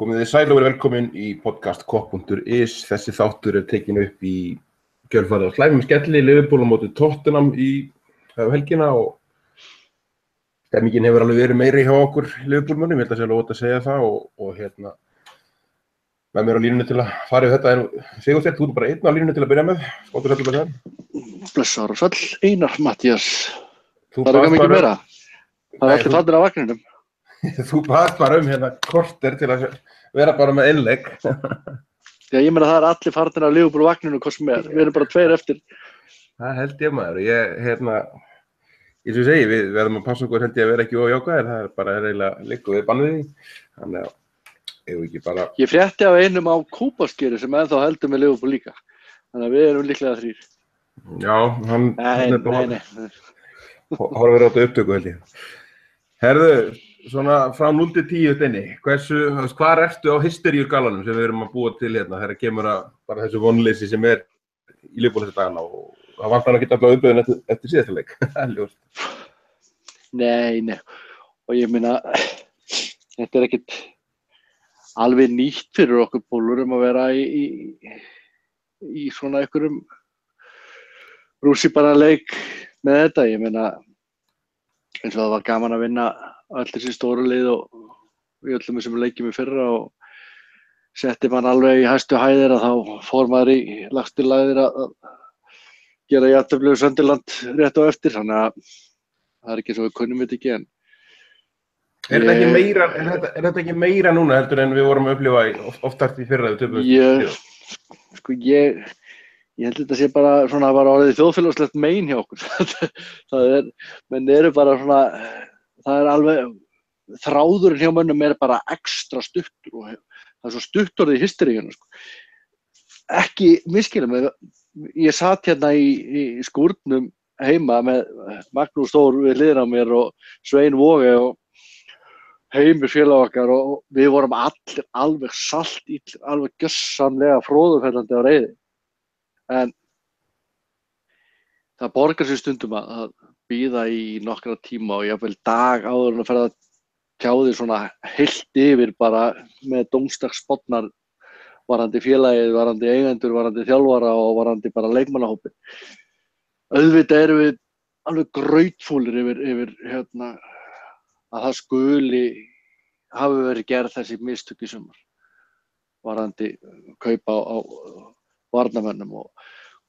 Komið þið sæl og verið velkomin í podcast Kopp.is. Þessi þáttur tekin upp í kjölfarið á slæmum skelli Liverpool á móti Tottenham í helgina og stemmingin hefur alveg verið meiri hjá okkur Liverpool-mönnum, ég held að sé alveg ótt að segja það og með mér á línunni til að fara yfir þetta Sigursteinn, þú ert bara einn á línunni til að byrja með. Skóttur heldur með það? Blessaður og sæll, Einar Matthías. Það er mikið meira. Það er allir fattir af vagninum. Þú baðst bara hérna korter til að vera bara með innlegg. Já, ég meina það er allir farnir af Liverpool vagninu hvað sem er. Við erum bara tveir eftir. Það held ég maður. Eins og ég segi, við verðum að passa okkur held ég að vera ekki ójákvæðir. Það er bara eiginlega liggur við bannið því. Þannig að ef ekki bara... Ég frétti af einum á Kúpaskeri sem ennþá heldur með Liverpool líka. Þannig að við erum líklega þrír. Já, hann er bara... Nei. Horfir á þetta upptöku held ég. Herðu, svona frá 0 til 10 þinni, hvar ertu á hysteríugalanum sem við erum að búa til hérna þegar kemur að bara þessu vonleysi sem er í Liverpool þessi dagana og það vantar ekki alltaf uppbyggðin eftir síðasta leik. Nei, og ég meina, þetta er ekkert alveg nýtt fyrir okkur búlurum að vera í svona einhverjum rússíbara leik með þetta. Ég meina, eins og það var gaman að vinna öll þessi stóru lið og í öllum þessum leikjum í fyrra og setti mann alveg í hæstu hæðir að þá fór maður í lægstu lægðir að gera jafntefli við Sunderland rétt á eftir, þannig að það er ekki svo við kunnum þetta ekki en Er þetta ekki meira núna heldur en við vorum að upplifa oftast í fyrra Ég held þetta sé bara svona bara orðið þjóðfélagslegt mein hjá okkur. Menn eru bara svona, það er alveg, þráðurinn hjá mönnum er bara ekstra stuttur og það er svo stutt orðið í hysteríunum, sko. Ekki misskilja mig, ég satt hérna í skúrnum heima með Magnús Þór við hliðina á mér og Svein Voge og Heimir félag okkar og við vorum allir alveg saltillir, alveg gjörsamlega fróðufellandi á reiði. En það borgar sig stundum að bíða í nokkra tíma og jafnvel dag áður en að ferða að tjá því svona heilt yfir bara með dómsdagsspotnar varðandi félagið, varðandi eigendur, varðandi þjálfara og varðandi bara leikmannahópinn. Auðvitað erum við alveg grautfúlir yfir að það skuli hafi verið gerð þessi mistök í sumar varðandi kaupa á varnarmönnum og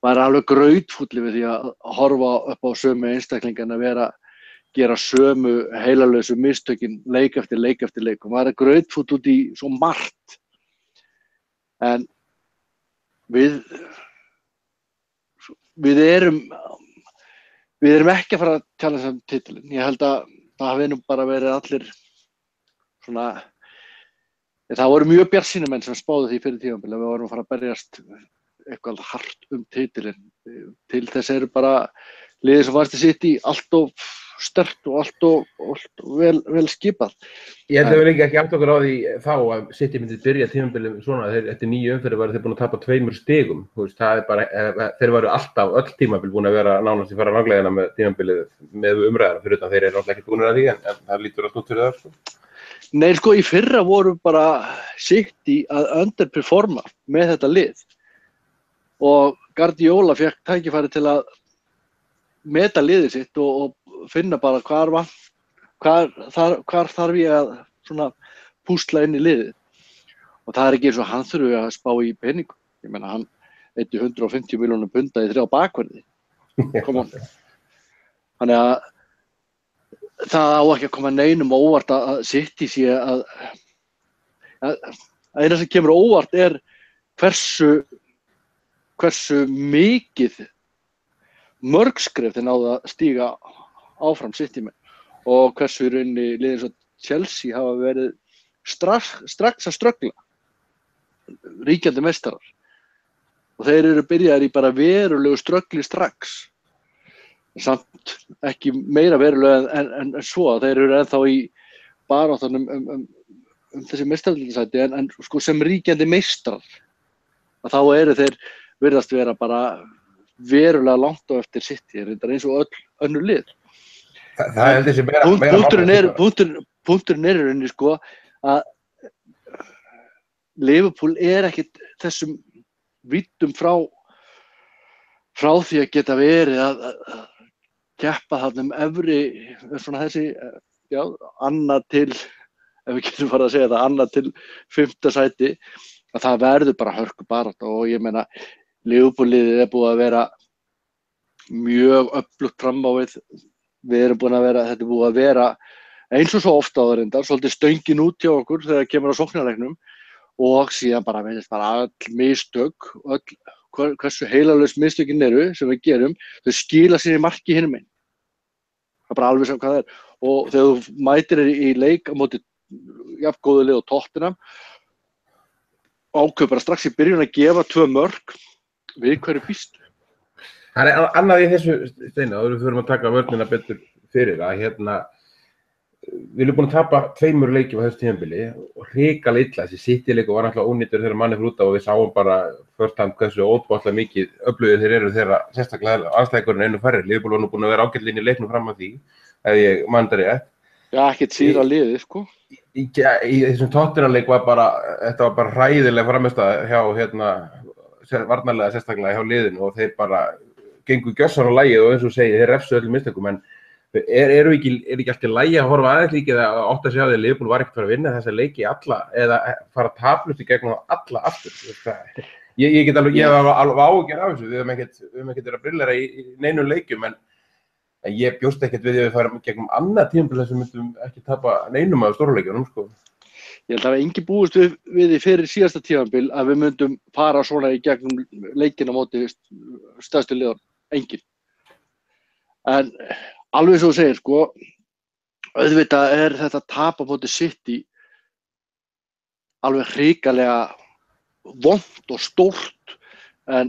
maður er alveg grautfúll við því að horfa upp á sömu einstaklingana gera sömu heilalausu mistökin leik eftir leik eftir leik og maður er grautfúll út í svo margt en við erum ekki að fara að tala um titilinn. Ég held að það hafi nú bara verið allir svona það voru mjög bjartsýnir menn sem spáðu því fyrir tímabili að við vorum að fara að berjast eitthvað hart titilinn. Til þess eru bara liðið sem Manchester City allt of sterkt og allt of vel skipað. Ég held að við ekki átt okkur á því þá að City myndi byrja tímabilið svona eftir 9 umferðir væru þeir búin að tapa 2 stigum. Það er bara, þeir væru alltaf öll tímabil búin að vera nánast í fara ranglegina með tímabilið með umræðina fyrir utan þeir eru alltaf ekki búin að því en það lítur allt út fyrir það. Sko. Nei, sko í fyrra voru bara City að underperforma með þetta lið. Og Guardiola fékk tækifæri til að meta liðið sitt og finna bara hvar þarf ég að svona púsla inn í liðið. Og það er ekki eins og hann þurfi að spá í peningum. Ég meina hann eyddi 150 milljónum punda í 3 bakverði. Þannig að það á ekki að koma neinum óvart að City sé að eina sem kemur óvart er hversu mikið mörg skref þeir náðu að stíga áfram City með og hversu í rauninni liðið eins og Chelsea hafa verið strax að ströggla ríkjandi meistarar og þeir eru byrjaðir í bara verulegu ströggli strax samt ekki meira verulega en svo þeir eru ennþá í baráttunum þessi meistarasæti en sko sem ríkjandi meistarar að þá eru þeir virðast vera bara verulega langt á eftir City, reyndar eins og öll önnur lið. Það er þessi meira punkturinn er í rauninni sko að Liverpool ekkert þessum víddum frá því að geta verið að keppa þarna efri, svona þessi, já, annað til, ef við getum farið að segja það, annað til 5. sæti, að það verður bara hörku barátta og ég meina, Liverpool-liðið búið að vera mjög öflugt fram á við. Við erum búin að vera, þetta búið að vera eins og svo ofta áður reyndar, svolítið stöngin út hjá okkur þegar kemur á sóknarleiknum og síðan bara veist bara öll mistök, hversu heilalaus mistökin eru sem við gerum, þau skila sér í marki hinum einn. Það bara alveg sem hvað það er. Og þegar þú mætir í leik á móti jafngóðu lið og Tottenham, ákveður bara strax í byrjun að gefa 2 mörk, við hverju býstu. Það annað í þessu steina, þá við þurfum að taka vörnina betur fyrir að við erum búin að tapa 2 leikjum á þessu tímabili og hrikalega illa. Þessi City-leikur var náttúrulega ónýtur þegar manni fyrir út á og við sáum bara firsthand hversu ótrúlega mikið öflugir þeir eru þegar sérstaklega andstæðingurinn einu færri. Liverpool var nú búin að vera ágætlega inn í leiknum fram að því, ef ég man það rétt. Já, ekkert síðra liðið, sko. Í þessum Tottenham-leik þetta var bara hræðileg frammistaða hjá varnarlega sérstaklega hjá liðinu og þeir bara gengu gjörsamlega á lagið og eins og segið, þeir refsuðu öllum mistökum, en er ekki alltaf lagi að horfa aðeins líka eða átt að segja að Liverpool var ekkert að fara að vinna þessa leiki alla eða fara taplaust í gegnum alla aftur. Ég hef alveg áhyggjur af þessu, við höfum ekkert verið að brillera í neinum leikjum, en ég bjóst ekkert við að við fara gegnum annað tímabil sem myndum ekki tapa neinum af stórleikjunum, sko. Ég held að við engi búist við í fyrir síðasta tímabil að við myndum fara svona í gegnum leikina móti stærstu liðan, engin. En alveg svo þú segir, sko, auðvitað þetta tap á móti City alveg hrikalega vont og stórt, en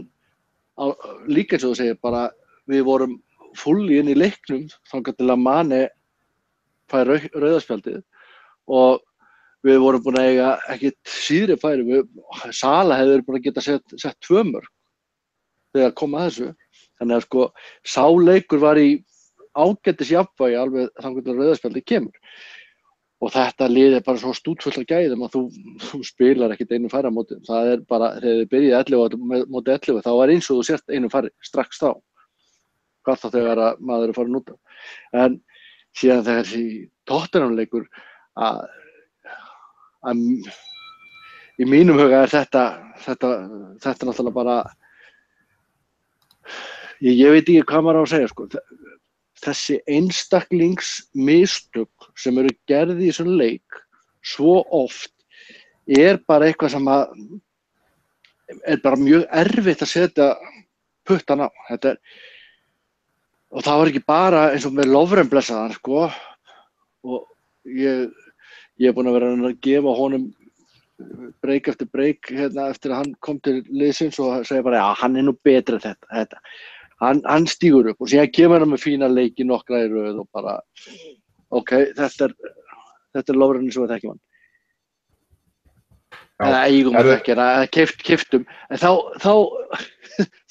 líka eins og þú segir, bara við vorum fulli inn í leiknum þangað til að Mane fær rauðaspjaldið og við vorum búin að eiga ekkert síðri færi. Sala hefur búin að geta sett 2 mörk þegar kom að þessu. Þannig að sko, sá leikur var í ágætis jafnvægi alveg þangað til rauðaspjaldið kemur. Og þetta lið bara svo stútfullt af gæðum að þú spilar ekkert einu færi á móti. Það bara, þegar þið byrjið 11 móti 11, þá var eins og þú sért einu færi strax þá. Hvað þá þegar að maður farin út af. En síðan þegar þessi Tottenham-leikur að í mínum huga þetta náttúrulega bara ég veit ekki hvað maður á að segja, sko. Þessi einstaklingsmistök sem eru gerð í þessum leik svo oft bara eitthvað sem bara mjög erfitt að setja puttan á. Og það var ekki bara eins og með Lovren blessaðan, sko. Og ég búinn að vera að gefa honum break eftir break eftir að hann kom til liðsins og segja bara, já, hann nú betri en þetta. Hann stígur upp og síðan kemur hann með fína leiki nokkra í röð og bara, ok, þetta er Lovren sem við þekkjum hann. Eða eigum við þekkja, eða keyptum. En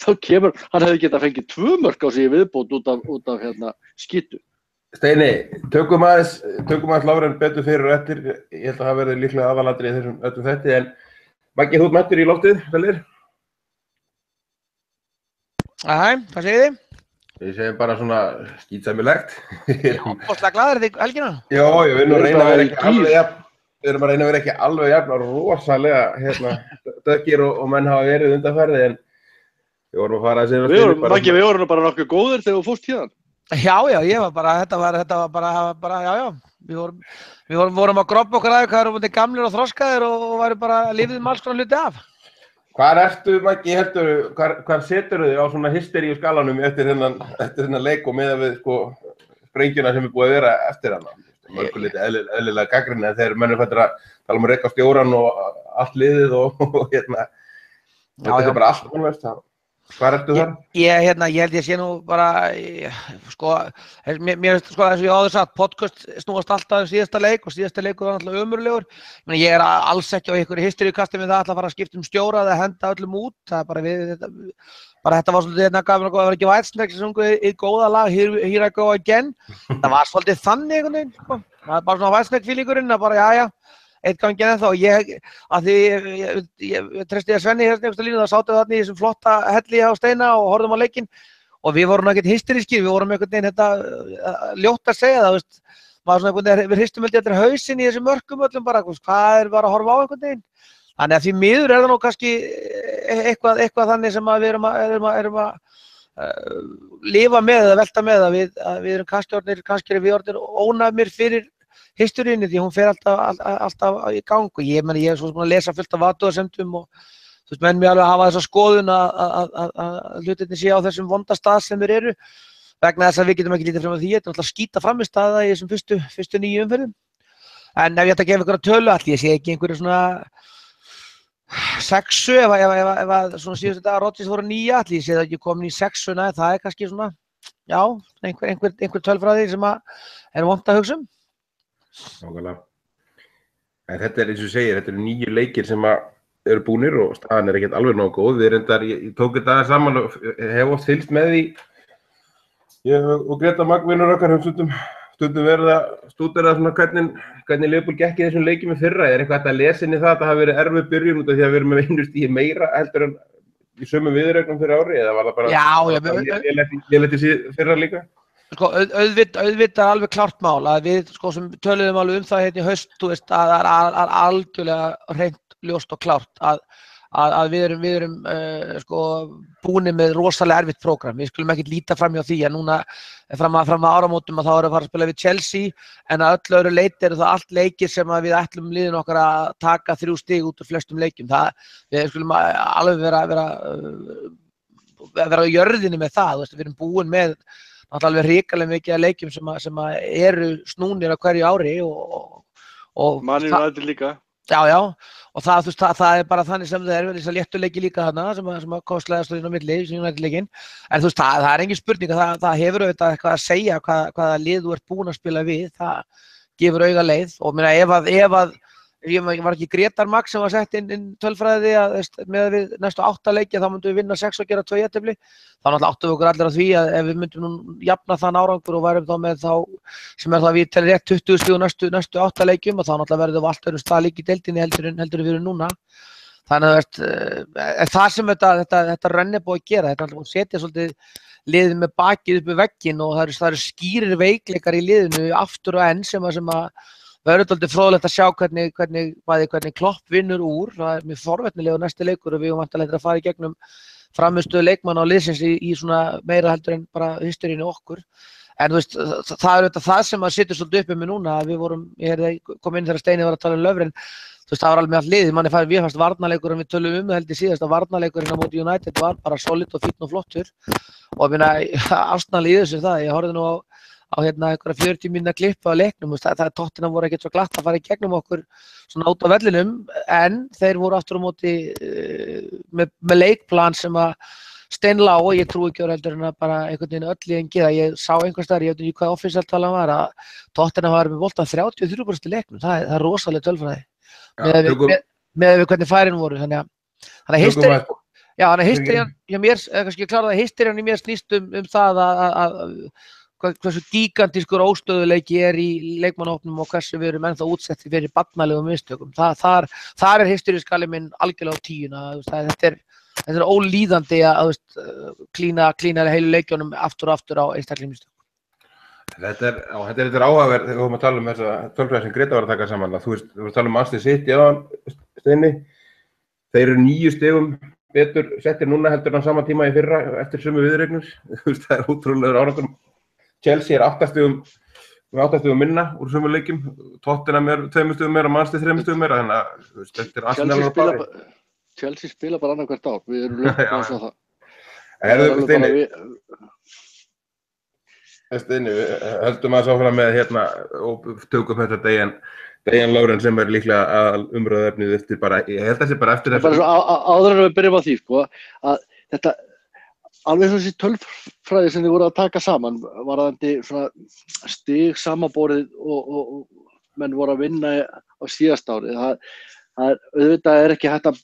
þá kemur, hann hefði getað fengið 2 mörk á sig í viðbót út af skítu. Steini, tökum aðeins Lovren betur fyrir og eftir. Ég held að það verði líklega aðalatriði í þessum öllum þætti, en Maggi, þú ert mættur í loftið, Fellir? Hvað segir þið? Ég segi bara svona skítsæmilegt. Ótrúlega glaður þig helgina? Já, við erum að reyna að vera ekki alveg jafn rosalega dökkir og menn hafa verið undanferði, en við vorum að fara að segja Maggi, við vorum bara nokkuð góðir þegar þú fórst hérna. Já, ég var bara, þetta var bara, já. Við vorum að groppa okkar aðeins, hvað erum við gamlir og þroskaðir og varum bara lífið alls konar hluti af. Hvar ertu, Maggi, hvar seturðu þig á svona hysteríu skalanum eftir þennan leik og meðan við sprengjuna sem er búið að vera eftir hana? Mörguliti eðlilega gagnrýni, en þegar menn fættir að tala um að reka á stjóran og allt liðið og þetta er bara allt vonverst. Hvar ertu þar? Ég held ég sé nú bara, mér veist, eins og ég áður sagt, podcast snúast alltaf síðasta leik og síðasta leikur var náttúrulega ömurlegur. Ég er alls ekki á einhverju hysteríukasti með það ætla að fara að skipta um stjóra eða henda öllum út. Það er bara þetta var svolítið gaman að vera ekki Whitesnake sem sungu í góða lag, Here I Go Again. Það var svolítið þannig einhvern veginn, Það var bara svona Whitesnake feelingurinn að bara, já. eitt ganginn ennþá. Að því ég treysti að Svenni hérna einhversta línu, þá sátum við þarna í þessum flotta helli á Steina og horfðum á leikinn og við vorum ekkert hysterískir, við vorum einhvern veginn þetta ljótt að segja það, veist, maður svona einhvern veginn, við hristum eftir hausinn í þessum mörkum öllum bara, hvað bara að horfa á einhvern veginn. Þannig að því miður það nú kannski eitthvað þannig sem að við erum að lifa með eða velta með að við erum kannski við orðnir ónæmir fyrir historíunni því hún fer alltaf í gang og ég er svo búin að lesa fullt af athugasemdum og þú veist menn mér alveg hafa þessa skoðun að hlutirnir sé á þessum vonda stað sem þeir eru vegna þess að við getum ekki lítið fram að því, þetta er alltaf skýta frammistaða í þessum fyrstu 9 umferðum en ef ég ætti að gefa ykkur að tölu allir, ég sé ekki einhverju svona 6 ef svona síðustu dagar Rodgers voru 9 allir, ég sé það ekki komin í 6 það er kannski svona, já, einhver tölfræði sem er vont að hugsa Nákvæmlega. En þetta eins og segir, þetta eru 9 leikir sem eru búnir og staðan ekkert alveg nógu góð. Við reyndar, ég tók þetta saman og hef oft fylgst með því. Ég og Greta Magvinur okkar höfum stundum verið að stúdera svona hvernig Liverpool gekk í þessum leikjum í fyrra. Er eitthvað að lesa inn í það að það hafi verið erfið byrjun út af því að við erum með vinnustíð meira heldur en í sömu viðuregnum fyrir ári eða var það bara lélegt í fyrra líka? Sko, auðvitað alveg klárt mál að við sko sem töluðum alveg það hérna í haust, þú veist, að það er algjörlega hreint ljóst og klárt að við erum sko búnir með rosalega erfitt prógram. Við skulum ekki líta fram hjá því að núna fram að áramótum að þá erum við að fara að spila við Chelsea en að öllu öðru leyti eru það allt leikir sem að við ætlum liðin okkar að taka 3 stig út úr flestum leikjum. Við skulum alveg vera á jörðinni með það, þú veist, við erum búin með alveg hrikalega mikið af leikjum sem eru snúnir á hverju ári og Man United líka. Já, og það er bara þannig sem það er þess að léttuleiki líka þarna sem kostlega stóð inn á milli sem United-leikinn. En þú veist, það er engin spurning að það hefur auðvitað eitthvað að segja hvaða lið þú ert búin að spila við, það gefur auga leið og meina ef að ég var ekki Gretar Max sem var sett inn tölfræði að með við næstu 8 leiki þá myndum við vinna 6 og gera 2 jafntefli. Þá náttúrulega áttum við okkur allir á því að ef við myndum nú jafna þann árangur og værum þá með sem er það við teljum rétt 20 stig næstu 8 leikjum og þá náttúrulega verðum við allt öðrum stað líka í deildinni heldur við erum núna. Þannig að það sem þetta rönn er búið að gera, þetta er alltaf að setja svolítið liðið með bakið upp við vegginn og það eru skýrir veikleikar í liðinu aftur og enn sem að verður dálítið fróðlegt að sjá hvernig Klopp vinnur úr. Það er mjög forvitnilegur næsti leikur og við væntanlega að fara í gegnum frammistöðu leikmanna og liðsins í svona meira heldur en bara historíunni okkur. En þú veist, það er það sem að situr svolítið uppi með núna. Ég kom inn þegar Steini var að tala Löfren. Þú veist, það var alveg með allt liðið. Við fannst varnarleikur við tölum það held ég síðast að varnarleikurinn á móti United var bara solid og fínn og flottur. Og ég meina, Arsenal í þessu það. Ég horfði nú á einhverja 40 mínútna klippu á leiknum, það Tottenham voru ekkert svo glatt að fara í gegnum okkur svona út á vellinum, en þeir voru aftur á móti með leikplan sem að steinlá og ég trúi ekki heldur en að bara einhvern veginn öll í engi það. Ég sá einhvers staðar, ég veit ekki hvað offensív talan var, að Tottenham var með boltann 33% í leiknum, það er rosalega tölfræði með hvernig færin voru, þannig að hysterían hjá mér, kannski klára það, hysterían í mér snýst það að hversu gigantískur óstöðuleiki er í leikmannahópnum og hversu við erum ennþá útsettið fyrir barnalegum mistökum. Þar er hysterískalli minn algjörlega á 10. Þetta er ólíðandi að klína heilu leikjunum aftur og aftur á einstaklega mistökum. Þetta er áhugaverð þegar við höfum að tala þessa tölfræði sem Greta var að taka saman. Þú veist að tala Manchester City Steini. Þeir eru 9 stigum betur settir núna heldur en á sama tíma í fyrra eftir sömu viðuregnum. Það er ótrúlegur árangur. Chelsea er 8 stigum minna úr sömu leikjum, Tottenham er 2 stigum meira og Manchester 3 stigum meira, þannig að þetta er Arsenal og bari. Chelsea spila bara annað hvert ár, við erum lögum að sjá það. Steini, við höldum að sáfram með hérna og tökum þetta Dejan Lovren sem er líklega að umræðuefnið eftir bara, ég held að það sé bara eftir þessu. Áður en við byrjum á því, sko, að þetta alveg svo þessi tölfræði sem þið voru að taka saman varðandi svona stig samanborið og menn voru að vinna á síðast ári. Það auðvitað ekki hægt að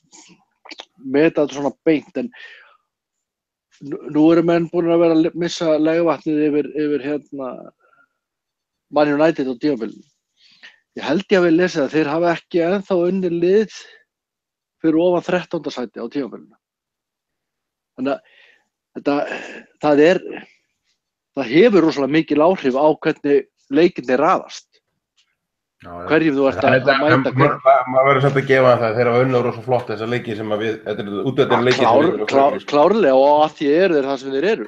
meta þetta svona beint en nú eru menn búin að vera að missa leiguvatnið yfir hérna Man United og tímabilinu. ég held ég að við lesið að þeir hafa ekki ennþá unnið lið fyrir ofan 13. sæti á tímabilinu. Þannig að það hefur rosalega mikil áhrif á hvernig leikinni raðast. Hverjum þú ert að mæta hverjum. Maður verður samt að gefa það þeir hafa unnið rosa flott þessar leiki sem að við, þetta er útöðlega leiki sem við erum klárlega og að því eru þeir það sem þeir eru.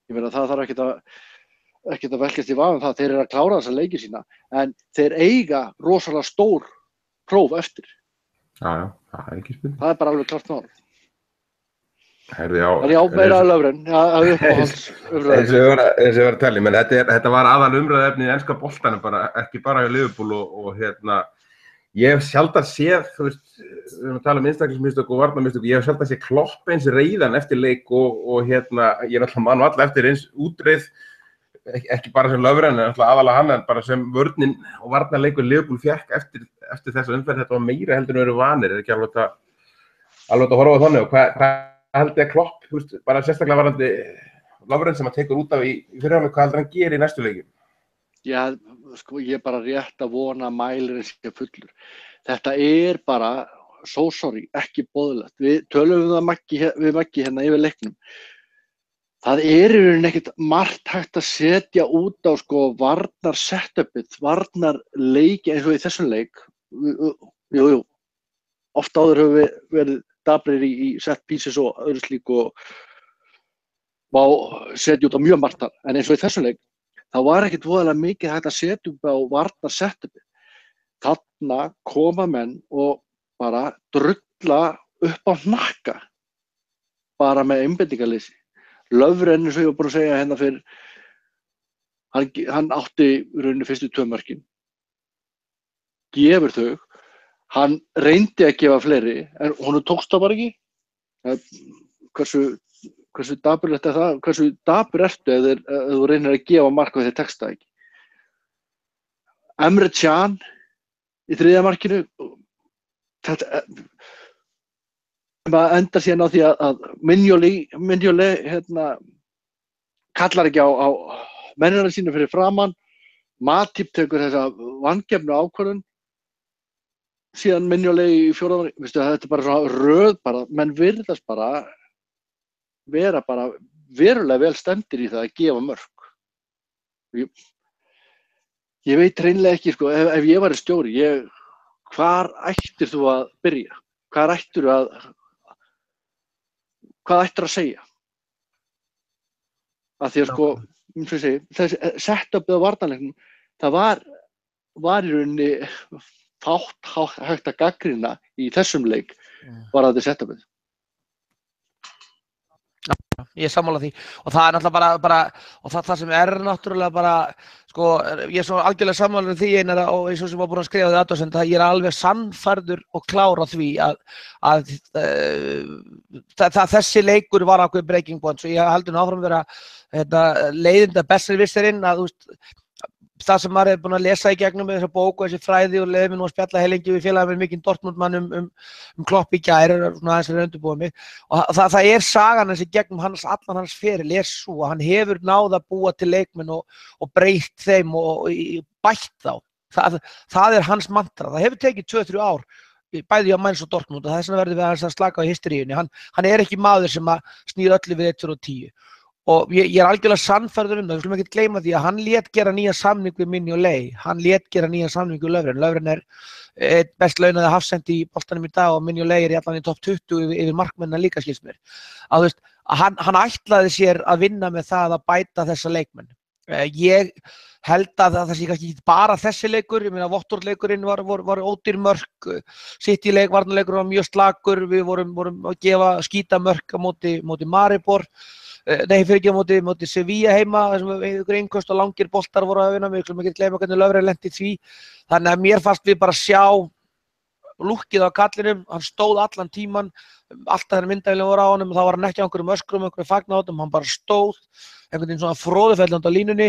Ég meina það þarf ekkert að velkjast í vafa það, þeir eru að klára þessar leiki sína, en þeir eiga rosalega stór próf eftir. Já, það er ekki spurning. Það er bara alveg klart mál. Herði, já. Það er meira að löfren, að uppáhalds umræðu. Eins og ég var að tella, menn þetta var aðal umræðuefni í enska boltanum bara, ekki bara í Liverpool og ég hef sjaldan séð, þú veist, við erum að tala um einstaklingsmistök og varnarmistök, ég hef sjaldan séð Klopp eins reiðan eftir leik og ég er alltaf mann og alla eftir eins útreið, ekki bara sem löfren, en alltaf aðalega hann, en bara sem vörnin og varnarleikur Liverpool fékk eftir þessa umferð, þetta var meira heldur en við erum vanir, er ekki alveg að horfa á þannig og hvað held ég að Klopp, bara sérstaklega varandi Lovren sem að tekur út af í fyrirháleik, hvað heldur hann gerir í næstu leikjum? Já, sko, ég er bara rétt að vona að mælirinn sé fullur. Þetta er bara, so sorry, ekki boðlegt. Við tölum við Maggi hérna yfir leiknum. Það er í rauninni ekkert margt hægt að setja út á sko varnar setupið, varnar leiki eins og í þessum leik. Jú, oft áður höfum við verið dabrir í set pieces og öðru slík og má setja út á mjög margt þar. En eins og í þessum leik, þá var ekkert voðalega mikið hægt að setja upp á varnar setupið. Þarna koma menn og bara drulla upp á hnakka, bara með einbeitingarleysi. Löfren, eins og ég var búinn að segja hérna fyrir, hann átti í rauninni fyrstu 2 mörkin, gefur þau. Hann reyndi að gefa fleiri, en honum tókst það bara ekki. Hversu dapurlegt er það? Hversu dapur ertu ef þú reynir að gefa mark og þeir tekst það ekki? Emre Can í 3. markinu, þetta endar síðan á því að Mignolet kallar ekki á mennina sína fyrir framann, Matip tekur þessa vangefnu ákvörðun, síðan Mignolet í 4. markinu, veistu, þetta er bara svona röð bara, menn virðast bara vera bara verulega vel stemdir í það að gefa mörk. Ég veit hreinlega ekki, sko, ef ég væri stjóri, hvar ættir þú að byrja? Hvað ættir að segja? Af því að sko, eins og ég segi, þessi setupið á varnarleiknum, það var í rauninni fátt hægt að gagnrýna í þessum leik varðandi setupið. Ég er sammála því og það er náttúrulega bara og það sem er náttúrulega bara sko, ég er svo algjörlega sammála því Einar og eins og sem var búin að skrifa því athugasemd að ég er alveg sannfærður og klár á því að þessi leikur var ákveðin breaking point, svo ég heldur áfram vera leiðinda besserwisserinn að þú veist það sem maður er búin að lesa í gegnum með þessa bók og þessi fræði og leiði mér nú að spjalla heilengi við félagið með mikinn Dortmund-mann um Klopp í gær, svona aðeins að undirbúa mig og það er sagan þessi gegnum allan hans feril er svo að hann hefur náð að búa til leikmenn og breytt þeim og bætt þá. Það er hans mantra. Það hefur tekið 2-3 ár bæði á Mainz og Dortmund og það er svona verður við að slaka á hysteríunni. Hann er ekki maður sem að snýr öllu við 1-10. Og ég er algjörlega sannfærður það, við skulum ekki gleyma því að hann lét gera nýja samning við Mignolet, hann lét gera nýja samning við Lovren. Lovren er best launaði hafsendi í boltanum í dag og Mignolet er allan í topp 20 yfir markmennina líka skilst mér. Að þú veist, hann ætlaði sér að vinna með það að bæta þessa leikmenn. Ég held að það sé kannski ekki bara þessi leikur, ég meina Watford-leikurinn var ódýr mörk, City-leik, varnarleikur var mjög slakur, við vorum að gefa skýta mörk á móti Maribor. Nei, fyrir ekki á móti Sevilla heima, þessum einhver innköst og langir boltar voru að vinna, við skulum ekki gleyma hvernig Lovren lenti í því. Þannig að mér fannst við bara sjá lúkkið á kallinum, hann stóð allan tíman, alltaf þegar myndavílinn voru á honum, þá var hann ekki á einhverjum öskrum, einhverjum fagnaðóttum, hann bara stóð, einhvern veginn svona fróðufellandi á línunni,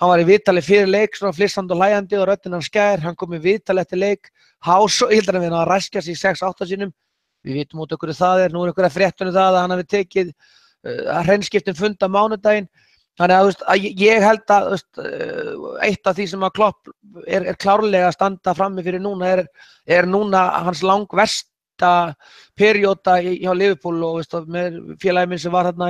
hann var í viðtali fyrir leik, svona flissandi og hlæjandi og röddinn hans skær, hann kom í viðtali eftir leik, hásóildar hann við að ræskja sig 6-8 sinnum, við vitum út okkur það nú er einhverja fréttunum það að hann hafi tekið hreinskiptin fund á mánudaginn, Þannig að, þú veist, að ég held að, þú veist, eitt af því sem að Klopp er klárlega að standa frammi fyrir núna er núna hans langversta perióda hjá Liverpool og, þú veist, með félagi minn sem var þarna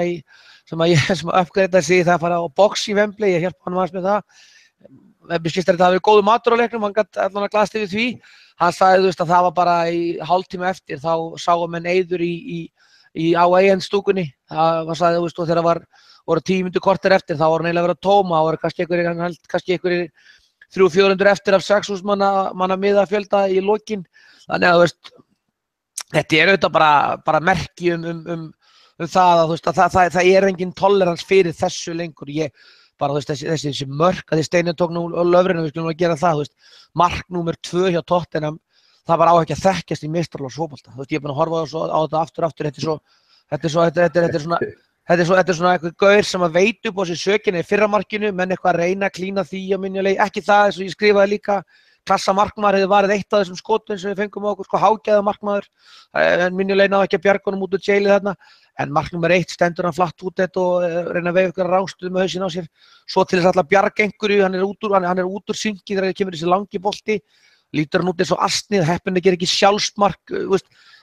sem uppgreitaði sig það að fara á box í Wembley, ég hjálpa hann aðeins með það. Mér skilst þetta hafi verið góður matur á leiknum, hann gat allan að glaðst yfir því. Hann sagði, þú veist, að það var bara í hálftíma eftir, þá sáu menn eyður á stúkunni. Það sagði, þú veist, og þegar voru 10 mínútur korter eftir, þá voru eiginlega verið að tóma, þá voru kannski einhverjir 300-400 eftir af 6.000 manna miða fjölda í lokin. Þannig að, þú veist, þetta er auðvitað bara merki það að, þú veist, að það er engin tolerans fyrir þessu lengur. Bara, þú veist, þessi mörk að því Steinir tók nú löfrinu, við skulum að gera það, þú veist, mark númer 2 hjá Tottenham, það bara á ekki að þekkjast í meistaraflokksfótbolta. Þú veist, ég er búinn að horfa á þetta aftur, þetta er svona eitthvað gaur sem að veit upp á sig sökina í fyrra markinu, menn eitthvað að reyna að klína því á minjuleik, ekki það eins og ég skrifaði líka, klassa markmaður hefði varið eitt af þessum skotum sem við fengum á okkur, sko hágæða markmaður, en minjuleik náði ekki að bjarga honum út úr jailið þarna, en mark nummer 1 stendur hann flatt út þetta og reyna að veifa ykkur rángstuð með hausinn á sér, svo til þess að bjarga einhverju, hann er út úr syngi þegar það kemur þessi langi bolti, lítur hann út eins og asnið, heppinn gerir ekki sjálfsmark,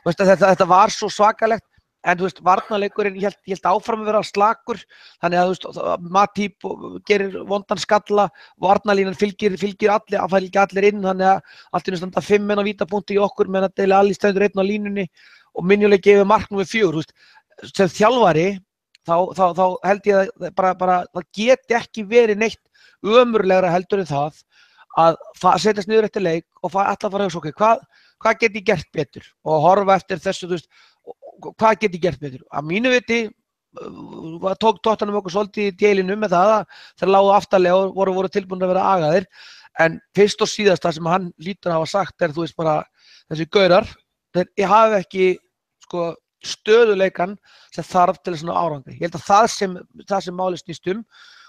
þetta var svo svakalegt. En þú veist, varnarleikurinn, ég held áfram að vera slakur, þannig að þú veist, Matip gerir vondan skalla, varnarlínan fylgir allir inn, þannig að allt í standa 5 menn á vítapunkti í okkur, menn að deila allir stendur einn á línunni og minjuleik gefur mark númer 4, þú veist, sem þjálfari, þá held ég að bara það geti ekki verið neitt ömurlegra heldur en það að setjast niður eftir leik og ætla að fara að hugsa, hvað get ég gert betur og horfa eftir þessu, þú veist, hvað get ég gert betur? Að mínu viti tók Tottenham okkur svolítið í délinu með það að þeir lágu aftarlega og voru tilbúin að vera agaðir, en fyrst og síðast það sem hann lítur að hafa sagt er, þú veist, bara þessi gaurar, þeir hafa ekki sko stöðuleikan sem þarf til svona árangri. Ég held að það sem máli snýst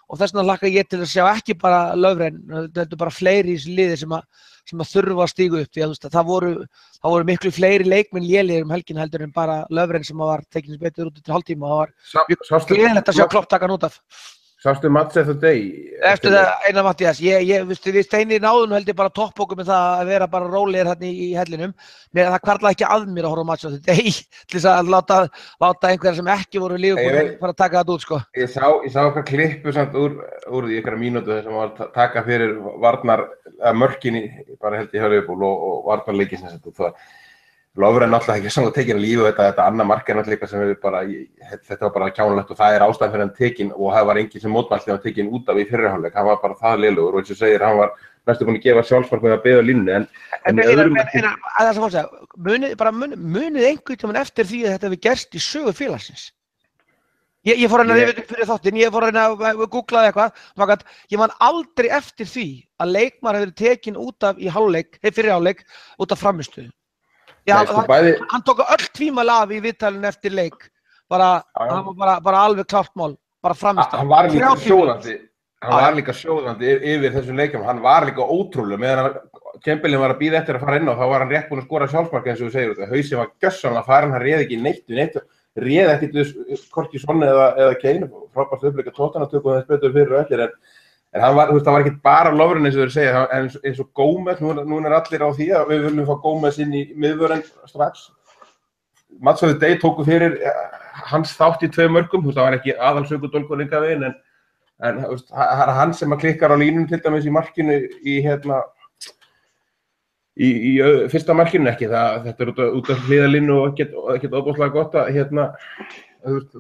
og þess vegna hlakka ég til að sjá ekki bara Löfren, þetta bara fleiri í þessu liði sem að þurfa að stígu upp, því að það voru miklu fleiri leikmenn lélegir helgin heldur en bara Löfren sem var tekinn betur út til hálftíma og það var gleðilegt að sjá Klopp taka hann út af. Sástu Match of the Day? Eftir það, Einar Matthías, við Steinir náðum held ég bara toppbókum með það að vera bara rólegir hérna í hellinum. Það hvarflaði ekki að mér að horfa á Match of the Day til þess að láta einhverja sem ekki voru Liverpool fara að taka þetta út, sko. Ég sá okkar klippu samt úr því einhverja mínútu þar sem var að taka fyrir mörkin bara held ég hjá Liverpool og varnarleiki sem þetta. Löfren náttúrulega ekki samt að tekinn lífi og þetta annað mark er náttúrulega eitthvað sem við bara, þetta var bara kjánulegt og það er ástæðan fyrir hann tekinn og það var enginn sem mótmælti þegar hann tekinn út af í fyrri hálfleik, hann var bara það lélegur og eins og segir, hann var næstu búinn að gefa sjálfsmark með að beða línunni en það sem fólk segja, munið einhvern tímann eftir því að þetta hefur gerst í sögu félagsins. Ég fór að rifja upp fyrir þáttinn, ég fór að googlaði eitthvað, ég man aldrei eftir því að leikmaður hefur verið tekinn út af í fyrri hálfleik út af frammistöðu. Hann tók öll tvímæli af í viðtalinu eftir leik, hann var bara alveg klárt mál, bara framist. Hann var líka sjóðandi yfir þessum leikjum, hann var líka ótrúlega, meðan Chamberlain var að bíða eftir að fara inn á, þá var hann rétt búinn að skora sjálfsmark eins og þú segir, hausinn var gjörsamlega farin, hann réð ekki neitt, réð ekkert hvorki Son eða Kane, frábært uppleika Tottenham tökum þess betur fyrir og eftir, en það var ekki bara Lovren eins og þeir segja, eins og Gómez, nú er allir á því að við viljum fá Gómez inn í miðvörðinn strax. Match of the Day tóku fyrir hans þátt í 2 mörkum, það var ekki aðalsöku dólkur enga veginn, en það er hann sem að klikkar á línunum til dæmis í markinu í fyrsta markinu ekki, þetta er út af hliðalínu og ekkert óbúslega gott að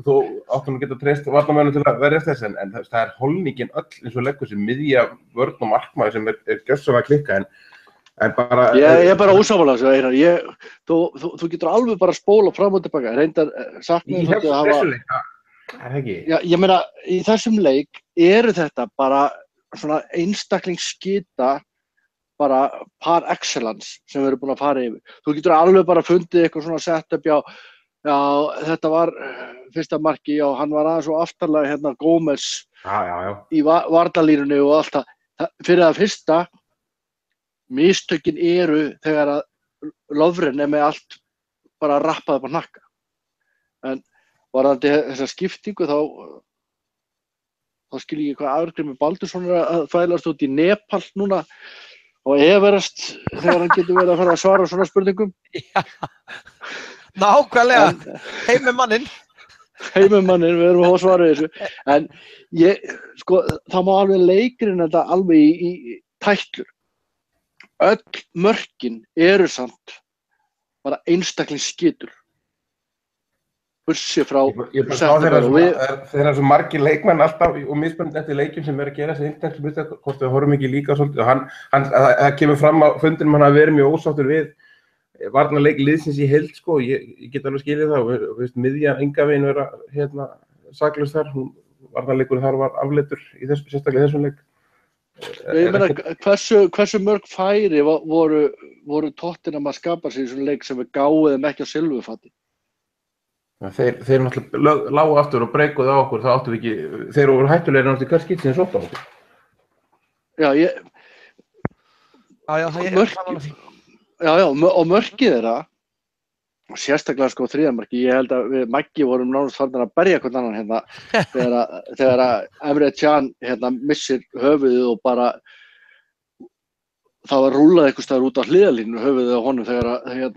þú áttum að geta treyst varnarmönnum til að verjast þess en það er holningin öll eins og leggur sem miðja vörn og markmaður sem er gjörsamlega að klikka en bara Ég er bara ósammála þessu Einar, þú getur alveg bara spóla fram og tilbaka, reyndar saknaði þetta að hafa ég meina, í þessum leik eru þetta bara svona einstaklingsskita bara par excellence sem við erum búin að fara yfir þú getur alveg bara fundið eitthvað svona setup Já, þetta var fyrsta marki, já, hann var aðeins og aftarlega hérna Gómez í varnarlínunni og allt það. Fyrir það fyrsta, mistökin eru þegar að Lovren með allt bara rappað upp á hnakka. En varðandi þessa skiptingu þá þá skil ég ekki hvað Arngrímur Baldursson að fælast út í Nepal núna og Everest þegar hann getur verið að fara að svara svona spurningum. Já, nákvæmlega, heimumanninn. Heimumanninn, við erum að fá svarið þessu. En sko, það má alveg leikurinn þetta alveg í tætlur. Öll mörkin eru samt bara einstaklingsskitur. Bursi frá þeirra svo margir leikmenn alltaf og mismunandi eftir leikjum sem að gera þessi einstaklingsmistök, hvort við horfum ekki líka svolítið og það kemur fram á fundinum hann að vera mjög ósáttur við varnarleik liðsins í heild sko, ég get alveg skilið það og veist miðjan enga veginn vera saklaus þar, varnarleikur þar var afleiddur í sérstaklega þessum leik. Ég meina, hversu mörg færi voru Tottenham að skapa sig í svona leik sem við gáðum ekki á silfurfati? Þeir náttúrulega lágu aftur og breykuðu á okkur, það áttu við ekki, þeir voru hættulegir náttúrulega hver skýtt sem sótt á okkur. Já, og mörkið þeirra, sérstaklega sko þriðamarki, ég held að við Maggi vorum nánast farnir að berja hvern annan hérna þegar Emre Can missir höfuðið og bara það var rúllað einhvers staðar út á hliðarlínu höfuðið á honum þegar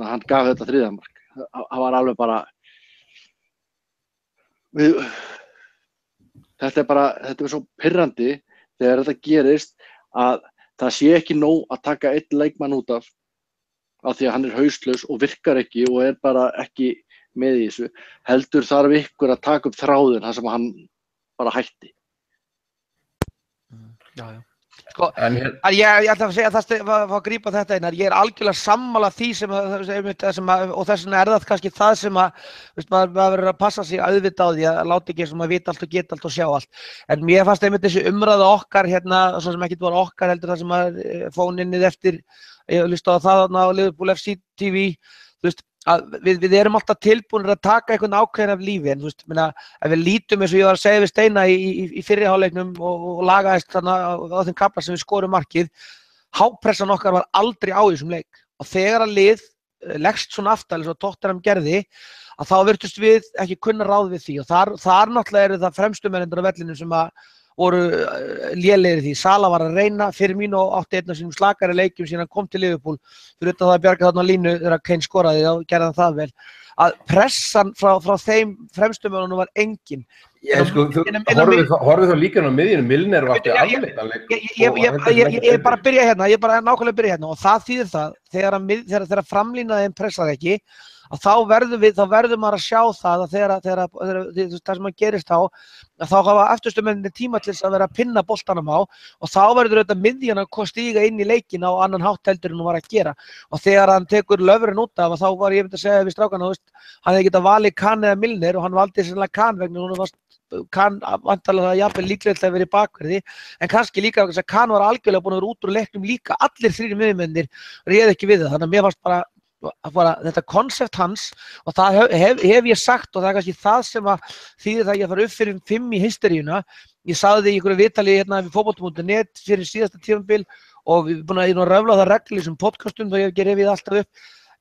hann gaf þetta þriðamark. Það var alveg bara þetta er svo pirrandi þegar þetta gerist að það sé ekki nóg að taka einn leikmann út af því að hann er hauslaus og virkar ekki og er bara ekki með í þessu. Heldur þarf ykkur að taka upp þráðinn þar sem hann bara hætti. Já. Sko, ég ætla að segja að grípa þetta inn, ég er algjörlega sammála því og þess vegna það kannski það sem maður verður að passa sig auðvitað á því að láta ekki sem að vita allt og geta allt og sjá allt. En mér fannst einmitt þessi umræða okkar svo sem ekkert var okkar heldur það sem að fóninnið eftir, ég hlusta á það á Liverpool FC TV, að við erum alltaf tilbúinir að taka einhvern ákveðin af lífi, en ef við lítum eins og ég var að segja við Steina í fyrri hálfleiknum og lagaðist þarna á þeim kafla sem við skorum markið, hápressan okkar var aldrei á þessum leik og þegar að lið leggst svona aftal eins og Tottenham gerði, að þá virtust við ekki kunna ráð við því og þar náttúrulega eru það fremstu mennirnir á vellinum sem að voru lélegir því. Sala var að reyna, Firmino átti einn af sínum slakari leikjum síðan hann kom til Liverpool, fyrir utan það að bjarga þarna línu þegar Kane skoraði, þá gerði hann það vel. Að pressan frá þeim fremstumönnunum var engin. Sko, horfið þá líka á miðjunum, Milner var átti alveg. Ég er bara að byrja hérna, nákvæmlega að byrja hérna og það þýðir það, þegar framlínaðin pressar ekki, að þá verður maður að sjá það að þegar það sem að gerist þá hafa eftirstumennir tíma til þess að vera að pinna boltanum á og þá verður auðvitað miðjan að stíga inn í leikinn á annan hátt heldur en hún var að gera og þegar hann tekur löfurinn út af þá var ég myndi að segja við strákana, hann hefði getað valið Can eða Milner og hann valdi sérlega Can vegna hún var Can vantarlega jafnvel líklegt að vera í bakverði en kannski líka þess að Can var algjörlega búin að vera út úr leiknum líka, allir þrír miðjumennir réð ekki við það, þannig að mér fannst bara þetta konsept hans og það hef ég sagt og það er kannski það sem að þýðir það að ég fara upp fyrir 5 í hysteríuna. Ég sagði í einhverju viðtali við fótbolti.net fyrir síðasta tímabil og við erum búin að röfla það reglu í þessum podcastum og ég rifið alltaf upp.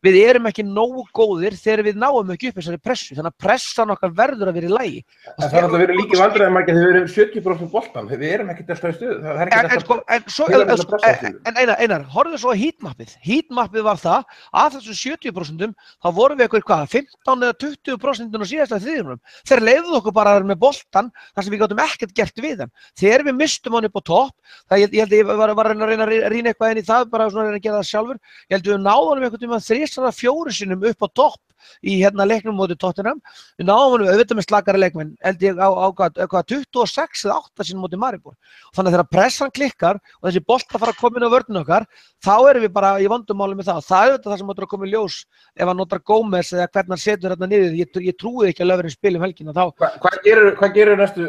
Við erum ekki nógu góðir þegar við náum ekki upp þessari pressu, þannig að pressan okkar verður að vera í lagi. En það er alltaf verið líki vandræðamarkið þegar við erum 70% boltan, við erum ekkert alltaf í stuð, það er ekkert alltaf Einar, horfðu svo á heatmappið. Heatmappið var það, af þessum 70% þá vorum við eitthvað 15 eða 20% á síðasta þriðjunum. Þeir leyfðu okkur bara með boltan þar sem við gátum ekkert gert við hann. Þegar við mistum hann upp á topp, ég held ég var að reyna að rýna eitthvað inn í það, bara svona að reyna að gera það sjálfur. Ég held við náðum honum einhvern tímann 4 sinnum upp á topp í leiknum móti Tottenham. Við náðum honum auðvitað með slakari leikmenn, held ég á 26 eða 8 sinnum móti Maribor. Þannig að þegar pressan klikkar og þessi boltar fara að koma inn á vörnina okkar, þá erum við bara í vondumálum með það. Það er auðvitað það sem átt að koma í ljós ef hann notar Gómez eða hvernig hann setur hérna niður. Ég trúi ekki að Löfverinn spili helgina þá. Hvað gerir næstu,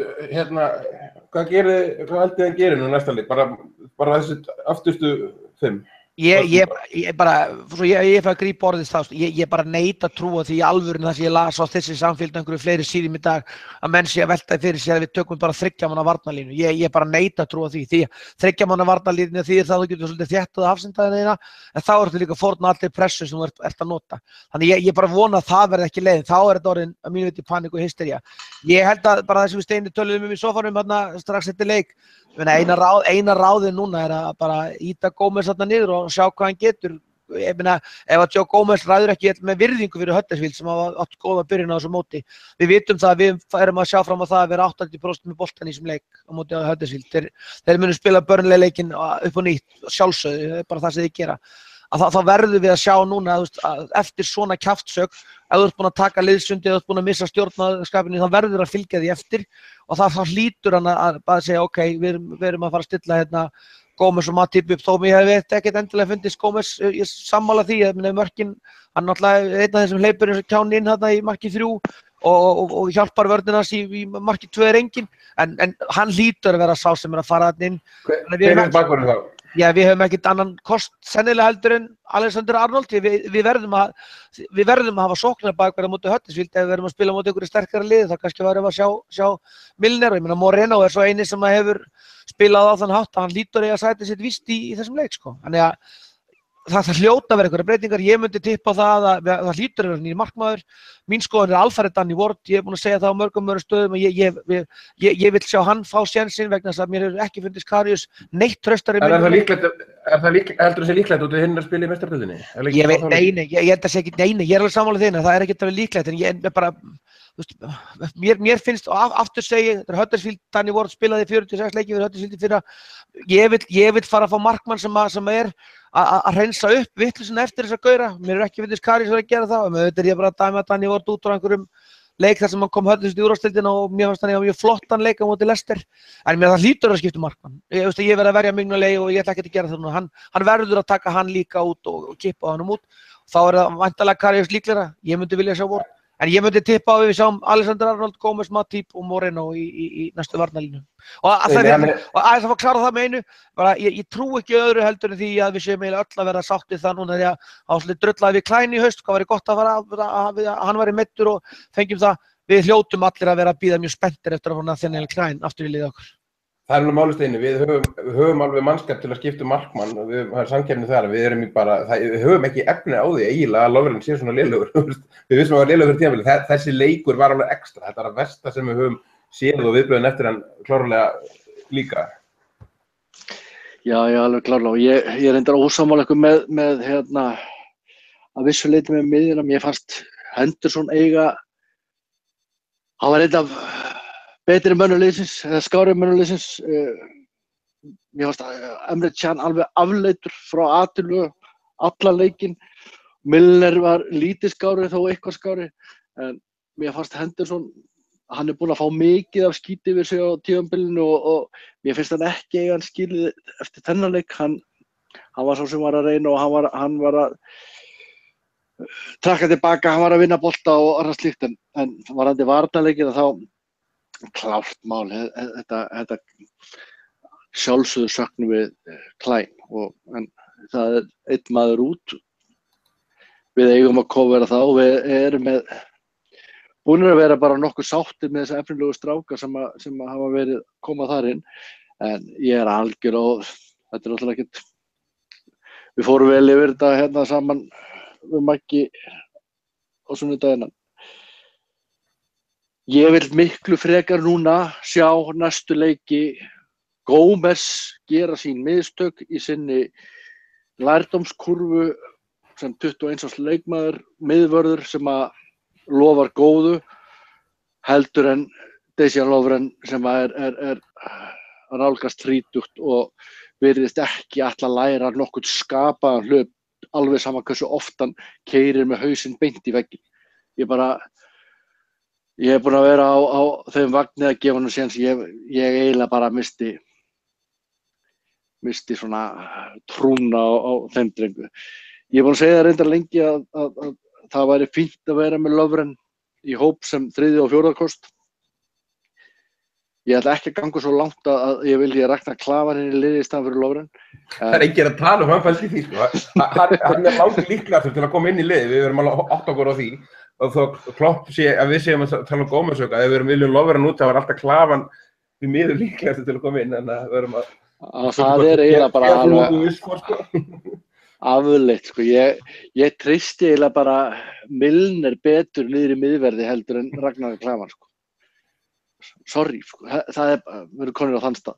hvað heldið hann gerir nú næsta leik? Bara þessi afturstu 5? Ég fæ að grípa orðið það, ég bara neita að trúa því í alvörinu það sem ég las á þessi samfélgd einhverju fleiri síðum í dag að menn sé að velta fyrir sér að við tökum bara 3 manna varnarlínu. Ég bara neita að trúa því 3 manna varnarlínu þýðir það að þú getur svolítið þéttað afsendaðina þína en þá ertu líka fórna allir pressu sem þú ert að nota. Þannig ég bara vona að það verði ekki leiðin, þá þetta orðin að mínu viti panik og hystería. Ég held að bara það sem við Steini töluðum í sófanum strax eftir leik, eina ráðið núna að bara íta Gómez þarna niður og sjá hvað hann getur. Ég meina, ef að Joe Gómez ræður ekki með virðingu fyrir Huddersfield sem hafa átt góða byrjun á þessu móti. Við vitum það að við erum að sjá fram á það að vera 80% með boltan í þessum leik á móti á Huddersfield. Þeir munu spila Burnley leikinn upp og nýtt, sjálfsögðu, það bara það sem þeir gera. Þá verðum við að sjá núna að eftir svona kjaftsök, ef þú ert búin að taka liðsundi, ef þú ert búin að missa stjórnarskapinu, þá verður að fylgja því eftir og þá hlýtur hann að bara segja ok, við erum að fara að stilla Gómez og Matip upp, þó mér hefði ekkert endilega fundist Gómez, ég sammála því að mörkin, hann náttúrulega einn af þessum hleypur eins og kjáni inn þarna í marki 3 og hjálpar vörðinans í marki 2 engin, en hann hlýtur að vera sá sem að fara þarna inn. Hver bakvörður þá? Já, við höfum ekkert annan kost sennilega heldur en Alexander Arnold, við verðum að hafa sóknarbakverð á móti Huddersfield ef við verðum að spila á móti einhverju sterkara liði, þá kannski verðum við að sjá Milner og ég meina Moreno svo eini sem hefur spilað á þann hátt að hann hlýtur að sæti sitt víst í þessum leik sko. Þannig að það hljóta að vera einhverjar breytingar, ég myndi tippa á það að það hlýtur að vera nýr markmaður. Mín skoðun alfarið Danny Ward, ég búinn að segja það á mörgum stöðum og ég vil sjá hann fá sénsinn vegna þess að mér hefur ekki fundist Karius neitt traustari. En heldur þessi líklegt út við hinn að spila í meistaradeildinni? Ég held að segja ekki, ég alveg sammála þín að það ekkert að vera líklegt en ég bara, mér finnst og aftur segi, þetta Huddersfield, Danny Ward spilaði 46 leiki fyrir Huddersfield í fyrra, ég vil fara að fá markmann sem að hreinsa upp vitleysun eftir þessa gaura. Mér ekki fundist Karius að gera það og auðvitað ég bara að dæma Danny Ward út úr einhverjum leik þar sem hann kom Huddersfield í úrvalsdeildina og mér fannst hann mjög flottan leik á móti Leicester en mér það hlýtur að skipta markmann. Ég verð að verja Mignolet og ég ætla ekki að gera það núna. Hann verður að taka hann líka út og kippa hann út. Þá það væntanlega Karius líklegra. Ég myndi vilja sjá Ward. En ég myndi tippa að við sjáum Alexander Arnold, Gómez, Matip og Moreno í næstu varnarlínu. Og aðeins að fá klára það með einu, ég trú ekki öðru heldur en því að við séum eiginlega öll að vera sátt við það núna því að áslega drullaði við Klein í haust, hvað væri gott að hann væri meiddur og fengjum það. Við hljótum allir að vera að bíða mjög spenntir eftir að fá Nathaniel Klein aftur í liðið okkur. Það alveg máli Steini, við höfum alveg mannskap til að skipta markmann og það samkeppni þar, við höfum ekki efni á því eiginlega að Lovren sé svona lélegur. Við vissum að það var lélegur fyrir tímabilið, þessi leikur var alveg ekstra, þetta er að versta sem við höfum séð og viðbröðin eftir hann klárlega líka. Já, alveg klárlega og ég reyndar ósammála eitthvað með að vissu leyti með miðjuna, mér fannst Henderson eiga, hann var einn af betri mönnuleysis, eða skári mönnuleysis. Mér fannst Emre Can alveg afleitur frá A til Ö, allan leikinn. Milner var lítið skári þó eitthvað skári, en mér fannst Henderson, hann búinn að fá mikið af skíti yfir sig á tímabilinu og mér finnst hann ekki eiga hann skilið eftir þennan leik. Hann var svo sem var að reyna og hann var að trakka tilbaka, hann var að vinna bolta og annað slíkt, en varðandi varnarleikinn þá klárt mál, þetta sjálfsögðu söknum við Klein en það er einn maður út, við eigum að kofera það og við erum búin að vera bara nokkuð sáttir með þessa efnilegu stráka sem hafa verið koma þar inn, en ég algjör og þetta náttúrulega ekkert, við fórum vel yfir þetta saman við Maggi á sunnudaginn. Ég vil miklu frekar núna sjá næstu leiki Gómez gera sín mistök í sinni lærdómskurvu sem 21 árs leikmaður, miðvörður sem að lofar góðu heldur en Dejan Lovren sem er að nálgast 30 og virðist ekki ætla að læra nokkuð skapaðan hlut alveg sama hversu oft hann keyrir með hausinn beint í vegginn. Ég búinn að vera á þeim vagni að gefa hann séns, ég eiginlega bara misti svona trúna á þeim drengu. Ég búinn að segja það reyndar lengi að það væri fínt að vera með Lovren í hóp sem 3. og 4. kost. Ég ætla ekki að ganga svo langt að ég vilja Ragnar Klavan inn í liði í staðan fyrir Lovren. Það er enginn að tala hann fælst í því, sko. Hann langt líklegastur til að koma inn í liði, við verum alveg átt okkur á því. Og þó Klopp sé, að við séum að tala Gómez-söka, ef við verum viljum Lovren út, það var alltaf Klavan því miður líklegastur til að koma inn, en við verum að... Það eiginlega bara afleitt, sko. Ég treysti eiginlega bara Milner betur niður í miðverði heldur en Ragnar Klavan, sko. Sorry, sko. Það verður konur á þann stað.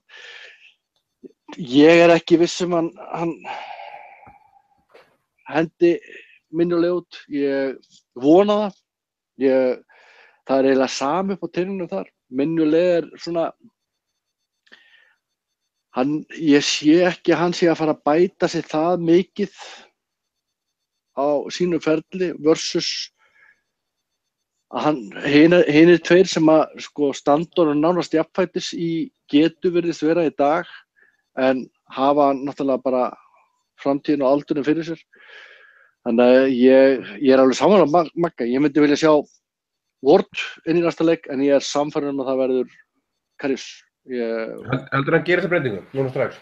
Ég ekki viss hann hendi minnulega út. Ég vona það. Það eiginlega sami upp á teiningnum þar. Minnulega svona ég sé ekki að hann sé að fara að bæta sig það mikið á sínum ferli versus að hinir tveir sem að sko standa og nánast jafnfætis í getu virðist vera í dag en hafa náttúrulega bara framtíðin og aldurinn fyrir sér. Þannig að ég alveg sammála Magga. Ég myndi vilja sjá Ward inn í næsta leik en ég sannfærður að það verður Karius. Heldur hann gera þessa breytingu núna strax?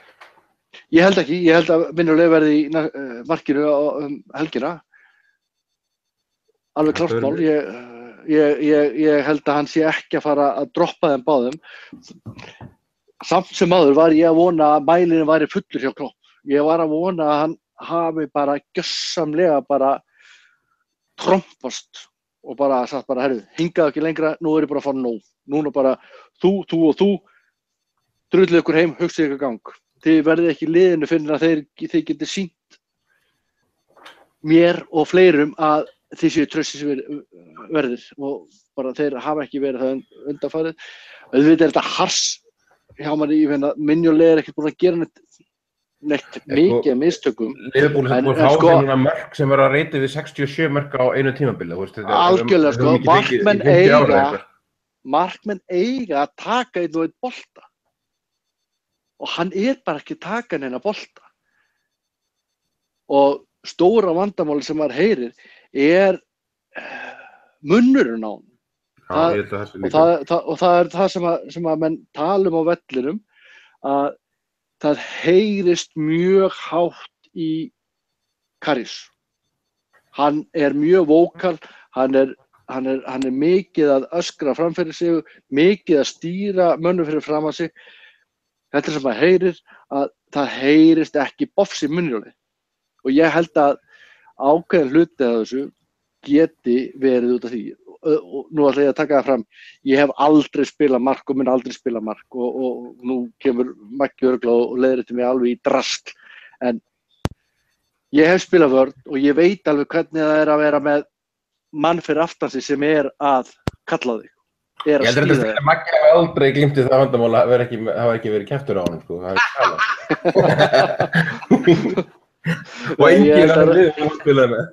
Ég held ekki. Ég held að Minnulega verði í markinu á helgina. Alveg klárt mál. Ég held að hann sé ekki að fara að droppa þeim báðum. Samt sem áður var ég að vona að mælinin væri fullur hjá Klopp. Ég var að vona að hann hafi bara gjörsamlega bara trompast og bara sagt bara, herru, hingað ekki lengra, nú ég bara að fara nóg. Núna bara þú og þú, drullið ykkur heim, hugsið ykkur gang. Þið verðið ekki í liðinu fyrir að þið getið sýnt mér og fleirum að þið séu traustisverðir og bara þeir hafa ekki verið það undanfarið. Auðvitað þetta hars hjá manni, ég finna, Minnulega ekkert búin að gera neitt mikið mistökum. Liverpool sem búið að fá þeirra mörk sem verða að reyta við 67 mörk á einu tímabili. Algjörlega, sko, markmenn eiga að taka einn og einn bolta. Og hann bara ekki að taka neina bolta. Og stóra vandamáli sem maður heyrir munnurinn á hann. Og það er það sem að menn tala á vellinum, að það heyrist mjög hátt í Karius. Hann mjög vókal, hann er mikið að öskra framfyrir sig, mikið að stýra mönnum fyrir fram að sig. Þetta sem maður heyrir, að það heyrist ekki bofs í Minnulega. Og ég held að ákveðin hluti af þessu geti verið út af því. Og nú ætla ég að taka það fram. Ég hef aldrei spilað mark og mun aldrei spila mark og nú kemur Maggi örugglega og leiðréttir mig alveg í drasl. En ég hef spilað vörn og ég veit alveg hvernig það að vera með mann fyrir aftan sig sem að kalla þig. Ég heldur þetta að Maggi hafi aldrei glímt við það vandamál að hafa ekki verið keptur á honum, sko. Það talað. Og enginn að liðið að spila með.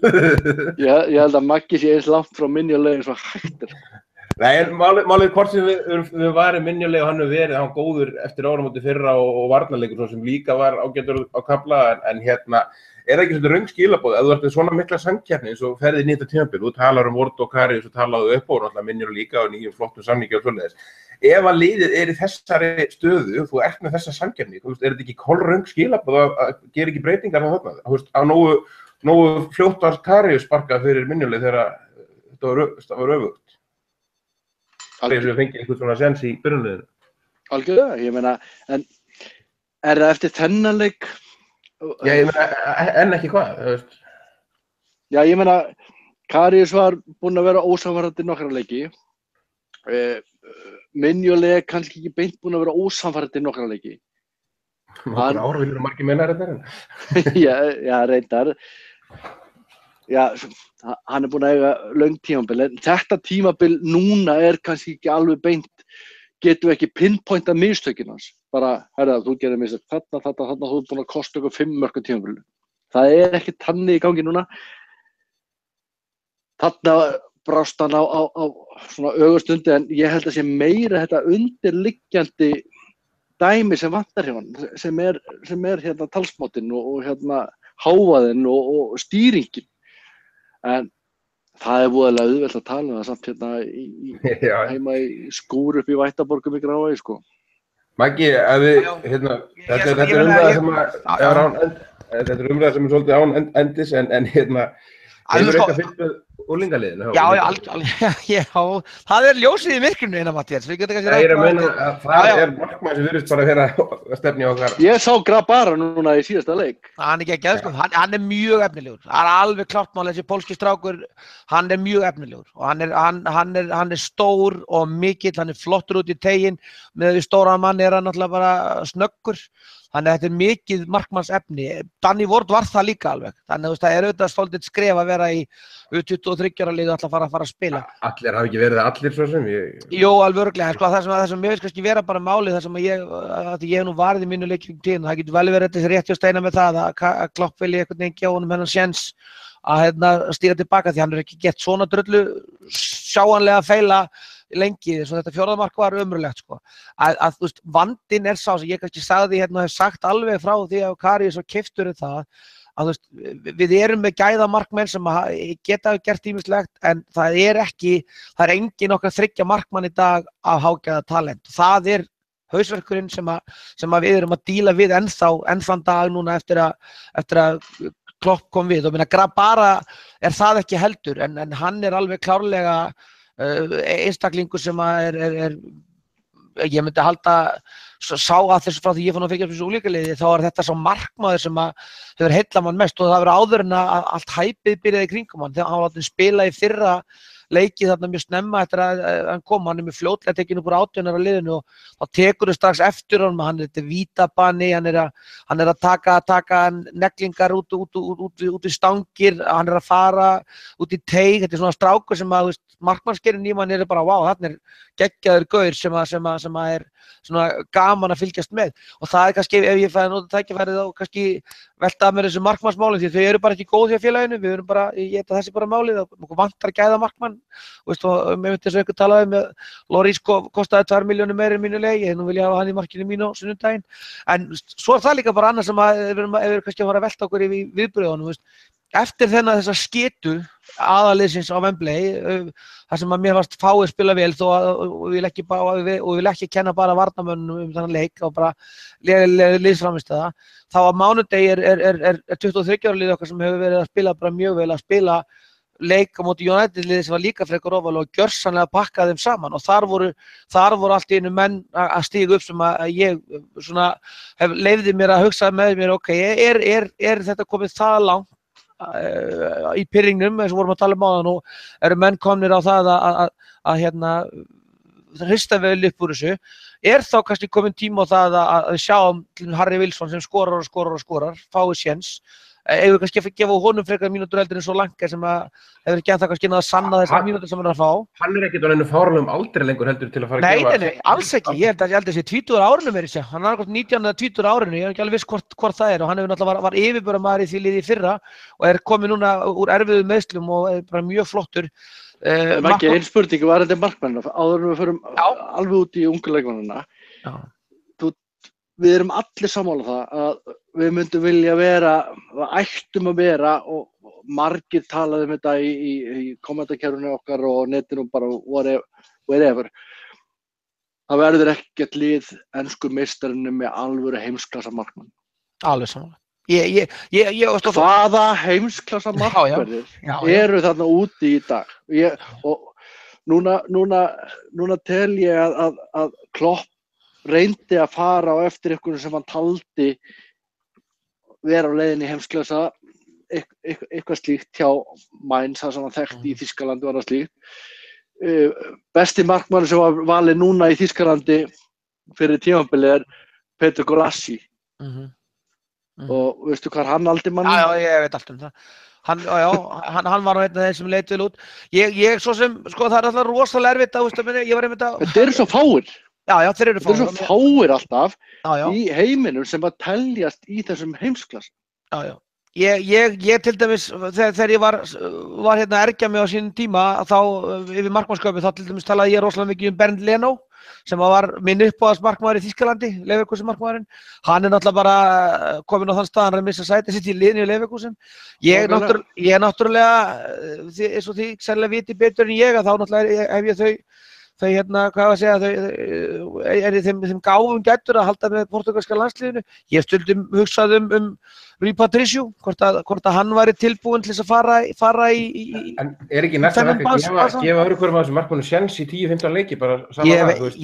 Ég held að Maggi sé eins langt frá Minnulega eins og hættir. Nei, en málið hvort sem við varum Minnulega og hann hefur verið, hann góður eftir áramóti fyrra og varnarleikur sem líka var ágætur á kafla, en hérna, það ekki svona röng skilaboð, ef þú ert með svona mikla samkeppni eins og ferðið inn í þetta tímabil, þú talar Ward og Karius og talaðu upp og náttúrulega Minnulega líka og nýjum flottum samningi og svoleiðis. Ef að liðið í þessari stöðu, þú ert með þessa samkeppni, þetta ekki kolröng skilaboð að gera ekki breytingar á þarna? Að nógu fljótt var Karius sparkað fyrir Minnulega þegar þetta var öfugt. Þegar við fengið einhvern svona sens í byrjunliðinu. Algjörlega, ég meina, en það eftir þennan leik? Já, ég meina, en ekki hvað, þú veist? Já, ég meina, Karius var búinn að vera ósamfærandi nokkra leiki. Minnulega kannski ekki beint búinn að vera ósamfærandi nokkra leiki. Nokkur áravilur margir mennar þetta en? Já, reyndar. Já, hann búinn að eiga löng tímabil, en þetta tímabil núna kannski ekki alveg beint, getum við ekki pinpointað mistökin hans. Bara, herra, þú gerir mistök þarna, þú búinn að kosta okkur 5 mörk á tímabilinu. Það ekki þannig í gangi núna. Þarna brást hann á svona ögustundi, en ég held að sé meira þetta undirliggjandi dæmi sem vantar hjá hann, sem hérna talsmátinn og hérna hávaðinn og stýringin. En Það voðalega auðvelt að tala það samt hérna heima í skúr upp í Vættaborgum í Grávegi, sko. Maggi, ef við, þetta er umræða sem er svolítið án endis, en hefur eitthvað fylgt með úrlingaliðinu? Já, það er ljósið í myrkrinu innan Matthías. Það er að meina að það er markmann sem virðist bara að vera að stefni á okkar. Ég sá Grabara núna í síðasta leik. Hann er ekki að sko, hann er mjög efnilegur. Það er alveg klart mál, þessi pólski strákur, hann er mjög efnilegur. Og hann er stór og mikill, hann er flottur út í teginn. Með því stóran mann er hann náttúrulega bara snöggur. Þannig að þetta er mikið markmannsefni. Danny Ward var það líka alveg. Þannig að það er auðvitað svolítið skref að vera í 23 ára liðu að fara að spila. Allir hafa ekki verið allir svo sem Jó, alveg örglega. Sko, það sem mér veist kannski vera bara málið, það sem ég hef nú varið í mínu leikjum tíðin. Það getur vel verið þessi rétt hjá Steina með það að Klopp vilji einhvern veginn gefa honum hennan séns að stíga tilbaka því hann er ekki gett svona drullu sjáanlega feila lengi, þess að þetta fjórðamark var ömurlegt sko. Þú veist, vandinn er sá sem ég kannski sagði hérna og hef sagt alveg frá því að Karius og keyptur það að þú veist, við erum með gæðamarkmenn sem geta gert ýmislegt en það er engin okkar þriggja markmann í dag af hágæða talent. Það er hausverkurinn sem við erum að díla við ennþann dag núna eftir að Klopp kom við og minna Grabara er það ekki heldur en hann er alveg klárlega einstaklingur sem ég myndi halda sá að þessu frá því ég fann að fylgjast þessu úlíkaliði þá er þetta sá markmaður sem hefur heillað mann mest og það verður áður en að allt hæpið byrjaði í kringum hann þegar hann var látið spila í fyrra leikið þarna mjög snemma eftir að hann kom, hann er mjög fljótlega tekinn upp úr 18 ára liðinu og þá tekur þau strax eftir honum, hann er þetta vítabani, hann er að taka neglingar út í stangir, hann er að fara út í teig, þetta er svona strákur sem að, markmannskerinn í mann er bara, vá, þarna er geggjaður gaur sem er svona gaman að fylgjast með og það er kannski, ef ég fæði að nota tækifærið þá kannski velta að mér þessu markmannsmálið því þau eru bara ekki góð hjá félaginu, við erum bara, ég held að þessi bara málið, okkur vantar gæða markmann og með þess að ykkur talaði með Loris kostaði 2 milljónir meira í mínu leik, nú vil ég hafa hann í markinu mínu á sunnudaginn, en svo er það líka bara annað sem við erum kannski að fara að velta okkur í viðbröðunum, eftir þessa skitu aðaliðsins á Wembley þar sem að mér varst fáið spila vel og vil ekki kenna bara varnarmönnum þennan leik og bara liðsframistæða þá á mánudegi er 23 ára lið okkar sem hefur verið að spila bara mjög vel að spila leik á móti United liðið sem var líka frekar ofalega og gjörsamlega pakka þeim saman og þar voru allt í einu menn að stíga upp sem að ég svona leyfði mér að hugsa með mér ok, er þetta komið það langt í pyrringnum eins og vorum að tala áðan og eru menn komnir á það að hrista vel upp úr þessu þá kannski komin tíma á það að sjá Harry Wilson sem skorar fáið séns ef við kannski að gefa honum frekar mínútur heldur en svo Lange sem hefur ekki ennþá kannski að sanna þessar mínútur sem hann er að fá. Hann er ekkert á neinu fárlegum aldri lengur heldur til að fara að gefa. Nei, alls ekki. Ég held að þessi 20 árinu verið sér. Hann er annað 19 eða 20 árinu, ég er ekki alveg viss hvort það er og hann hefur náttúrulega var yfirböramaður í því liði í fyrra og er komið núna úr erfiðum meiðslum og er bara mjög flottur. Maggi, ein spurning var þetta markmannina, áður en við förum alveg út í ungu leikmannina. Við erum allir sammála það að við myndum vilja vera, ættum að vera og margir talaði um þetta í kommentakerfinu okkar og netinu bara whatever. Það verður ekkert lið ensku meistarinn með alvöru heimsklassa markmann. Alveg sammála. Hvaða heimsklassa markverðir eru þarna úti í dag? Og núna tel ég að Klopp reyndi að fara á eftir einhverju sem hann taldi vera á leiðinni heimsklassa eitthvað slíkt hjá Mainz það sem hann þekkti í Þýskalandi var það slíkt besti markmaður sem var valið núna í Þýskalandi fyrir tímabilið er Peter Gulaschi og veistu hvað hann aldi manni? Já, ég veit allt um það hann var einn af þeim sem leit vel út ég svo sem, sko það er alltaf rosalega erfitt ég var einmitt að þetta eru svo fáir Já, þeir eru svo fáir alltaf í heiminum sem að teljast í þessum heimsklassa. Já. Ég til dæmis, þegar ég var hérna að ergja mig á sínum tíma, þá yfir markmannsköpið, þá til dæmis talaði ég rosalega mikið Bernd Leno, sem var minn uppáhaldsmarkmaður í Þýskalandi, Leverkusen markmaðurinn. Hann náttúrulega bara kominn á þann stað, hann að missa sætið sitt í liðinu í Leverkusen. Ég náttúrulega, eins og því sérlega viti betur en ég, að þá náttúrulega hef ég þau hérna, hvað að segja, þeim gáfum gætur að halda með portugalska landsliðinu. Ég hef stundum hugsað Rui Patricio, hvort að hann væri tilbúinn til þess að fara í En ekki næstan ekki að gefa öðru hverjum af þessum markmönnum séns í 10-15 leiki bara saman það, þú veist?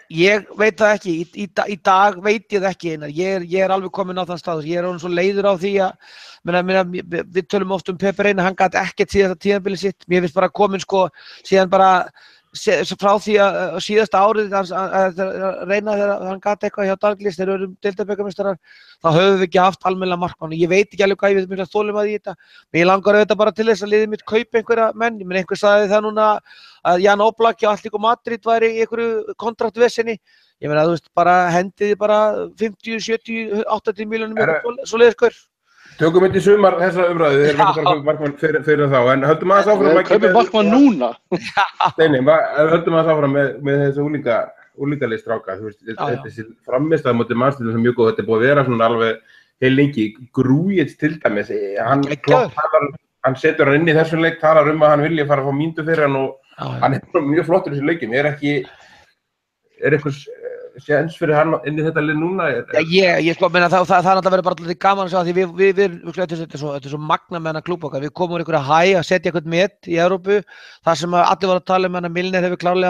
Ég veit það ekki, í dag veit ég það ekki einar. Ég alveg kominn á þann stað, ég orðinn svo leiður á því að við tölum oft Pepe Reina, hann gat ekkert síðasta tímabilið sitt. Mér finnst bara kominn sko, síðan bara frá því að síðasta árið að Reyna þegar hann gat eitthvað hjá Dalglish þegar við erum deildarbikarmeistarar, þá höfum við ekki haft almennilega markmann. Ég veit ekki alveg hvað ég vil þolum að í þetta. Mér langar auðvitað bara til þess að liðið mitt kaupa einhverja menn. Ég meina einhver sagði það núna að Jan Oblak og Atlético Madrid væri í einhverju kontraktvesenni. Ég meina þú veist bara hendiði bara 50, 70, 80 milljónum svoleiðis gaur. Tökum þetta í sumar þessa umræðu, þeir verður bara markmann fyrir þá, en höldum aðeins áfram Við kaupum markmann núna. Steini, höldum aðeins áfram með þessu úlíkalið stráka, þú veist, þessi frammistaða móti mannstildum sem mjög góð, þetta er búið að vera svona alveg heil lengi, Grujic til dæmis, hann setur hann inn í þessum leik, talar að hann vilja fara að fá mínútu fyrir hann og hann er mjög flottur í þessu leikim, er eitthvað séns fyrir hann inn í þetta lið núna? Ég sko meina það náttúrulega verður bara alltaf gaman að sjá því þetta er svo magna með hennar klúbb okkar. Við komum úr einhverja hæ að setja eitthvað met í Evrópu, þar sem allir voru að tala um hennar Milner hefur klárlega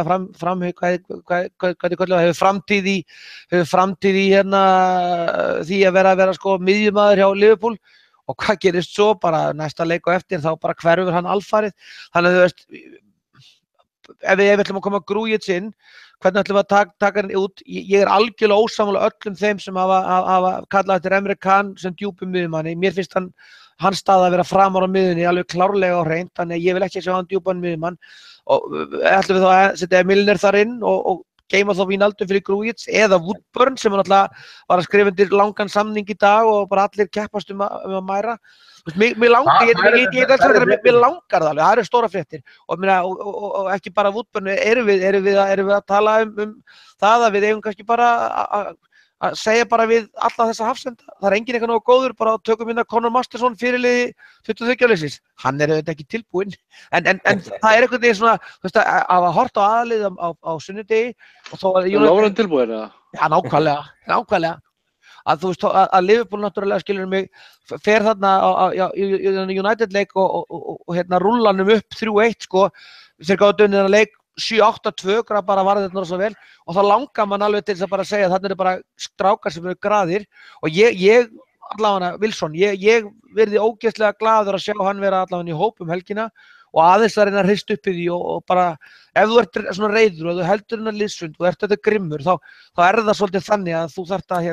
hefur framtíð í hérna því að vera sko miðjumaður hjá Liverpool og hvað gerist svo bara næsta leik og eftir þá bara hverfur hann alfarið. Þannig að þú veist, ef við ætlum að koma Grujic inn, hvernig ætlum við að taka hann út? Ég er algjörlega ósammála öllum þeim sem hafa kallað eftir Emre Can sem djúpum miðjumanni. Mér finnst hans stað að vera framar á miðjunni alveg klárlega á hreint, þannig að ég vil ekki sjá hann djúpan miðjumann. Og ætlum við þá að setja Milner þar inn og geima þá Wijnaldum fyrir Grujic eða Woodburn sem hann alltaf var að skrifa undir langan samning í dag og bara allir keppast að mæra. Mér langar það alveg, það eru stóra fréttir og ekki bara Woodburn, erum við að tala það að við eigum kannski bara að segja bara við alla þessa hafsenda, það er enginn eitthvað nógu góður, bara tökum hérna Conor Masterson fyrirliði 23-ársins, hann auðvitað ekki tilbúinn, en það er eitthvað því svona, þú veist að horta á aðlið á sunnudegi og þó að Lofran tilbúinn eða? Já, nákvæmlega. Að þú veist að Liverpool náttúrulega skilur mig fer þarna í United leik og hérna rúllanum upp 3-1 sko, þeir gáðu unnið þennan leik 7-8-2, bara varði þetta svo vel og þá langar mann alveg til þess að bara segja að þarna eru bara strákar sem eru graðir og ég allavega Wilson, ég verði ógeðslega glaður að sjá hann vera allavega í hóp helgina og aðeins að reyna að hrista upp í því og bara ef þú ert svona reiður og þú heldur hennar liðsund og ert þetta grimmur þá er það svolítið þannig að þú þarft að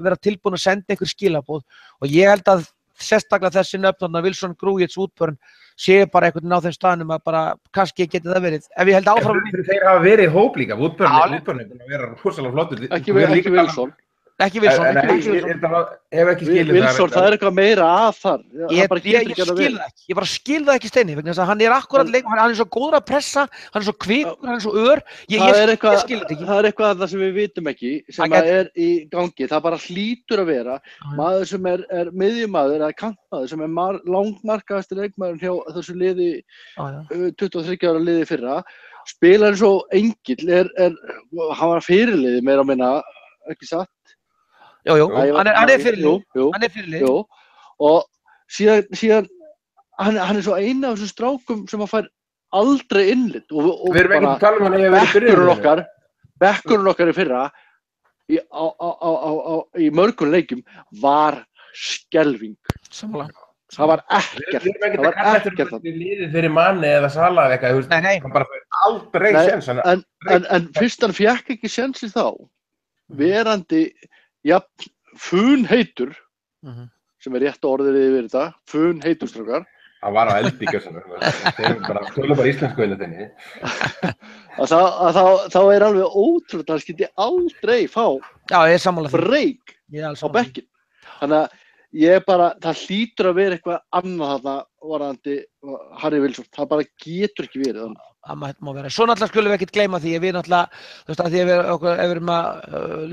vera tilbúin að senda einhver skilaboð og ég held að sérstaklega þessi nöfn Wilson, Grujic, Woodburn séu bara einhvern veginn á þeim staðnum að bara kannski geti það verið. Ef ég held áfram þeir hafa verið í hóp líka, Woodburn er búin að vera rosalega flottur. Ekki Wilson. Ekki Wilson. Hef ekki skilið Wilson, það er eitthvað meira að þar. Ég bara skil það ekki Steini, vegna þess að hann er akkurat leikmaður, hann er svo góður að pressa, hann er svo kvikur, hann er svo ör. Það er eitthvað að það sem við vitum ekki, sem er í gangi. Það bara hlýtur að vera maður sem er miðjumaður eða kantmaður sem er langmarkaðasti leikmaðurinn hjá þessu liði 23 ára liði fyrra. Spilar eins og Engill, hann var fyrirliði meira að minna, ekki satt? Jú, hann er fyrirlið. Og síðan hann er svo eina af þessum strákum sem að fær aldrei innlit og við erum ekki að tala um hann að ég hef verið byrjun. Bekkurinn okkar í fyrra í mörgum leikjum var skelfing. Sammála. Það var ekkert. Við erum ekki að kalla eftir liðið fyrir manni eða Sala eða eitthvað, hann bara fær aldrei séns. En fyrst hann fékk ekki sénsi þá, verandi funheitur, sem er rétt orðið yfir þetta, funheitur strákar. Það var á eldi gjörsamlega, þeir tölum bara íslensku innan þenni. Þá er alveg ótrúlega að hann skildi aldrei fá breyk á bekkinn. Þannig að það hlýtur að vera eitthvað annað þarna varðandi Harry Wilson, það bara getur ekki verið þannig. Það má vera. Svo náttúrulega skulum við ekkert gleyma því að við náttúrulega, þú veist, að því að við erum að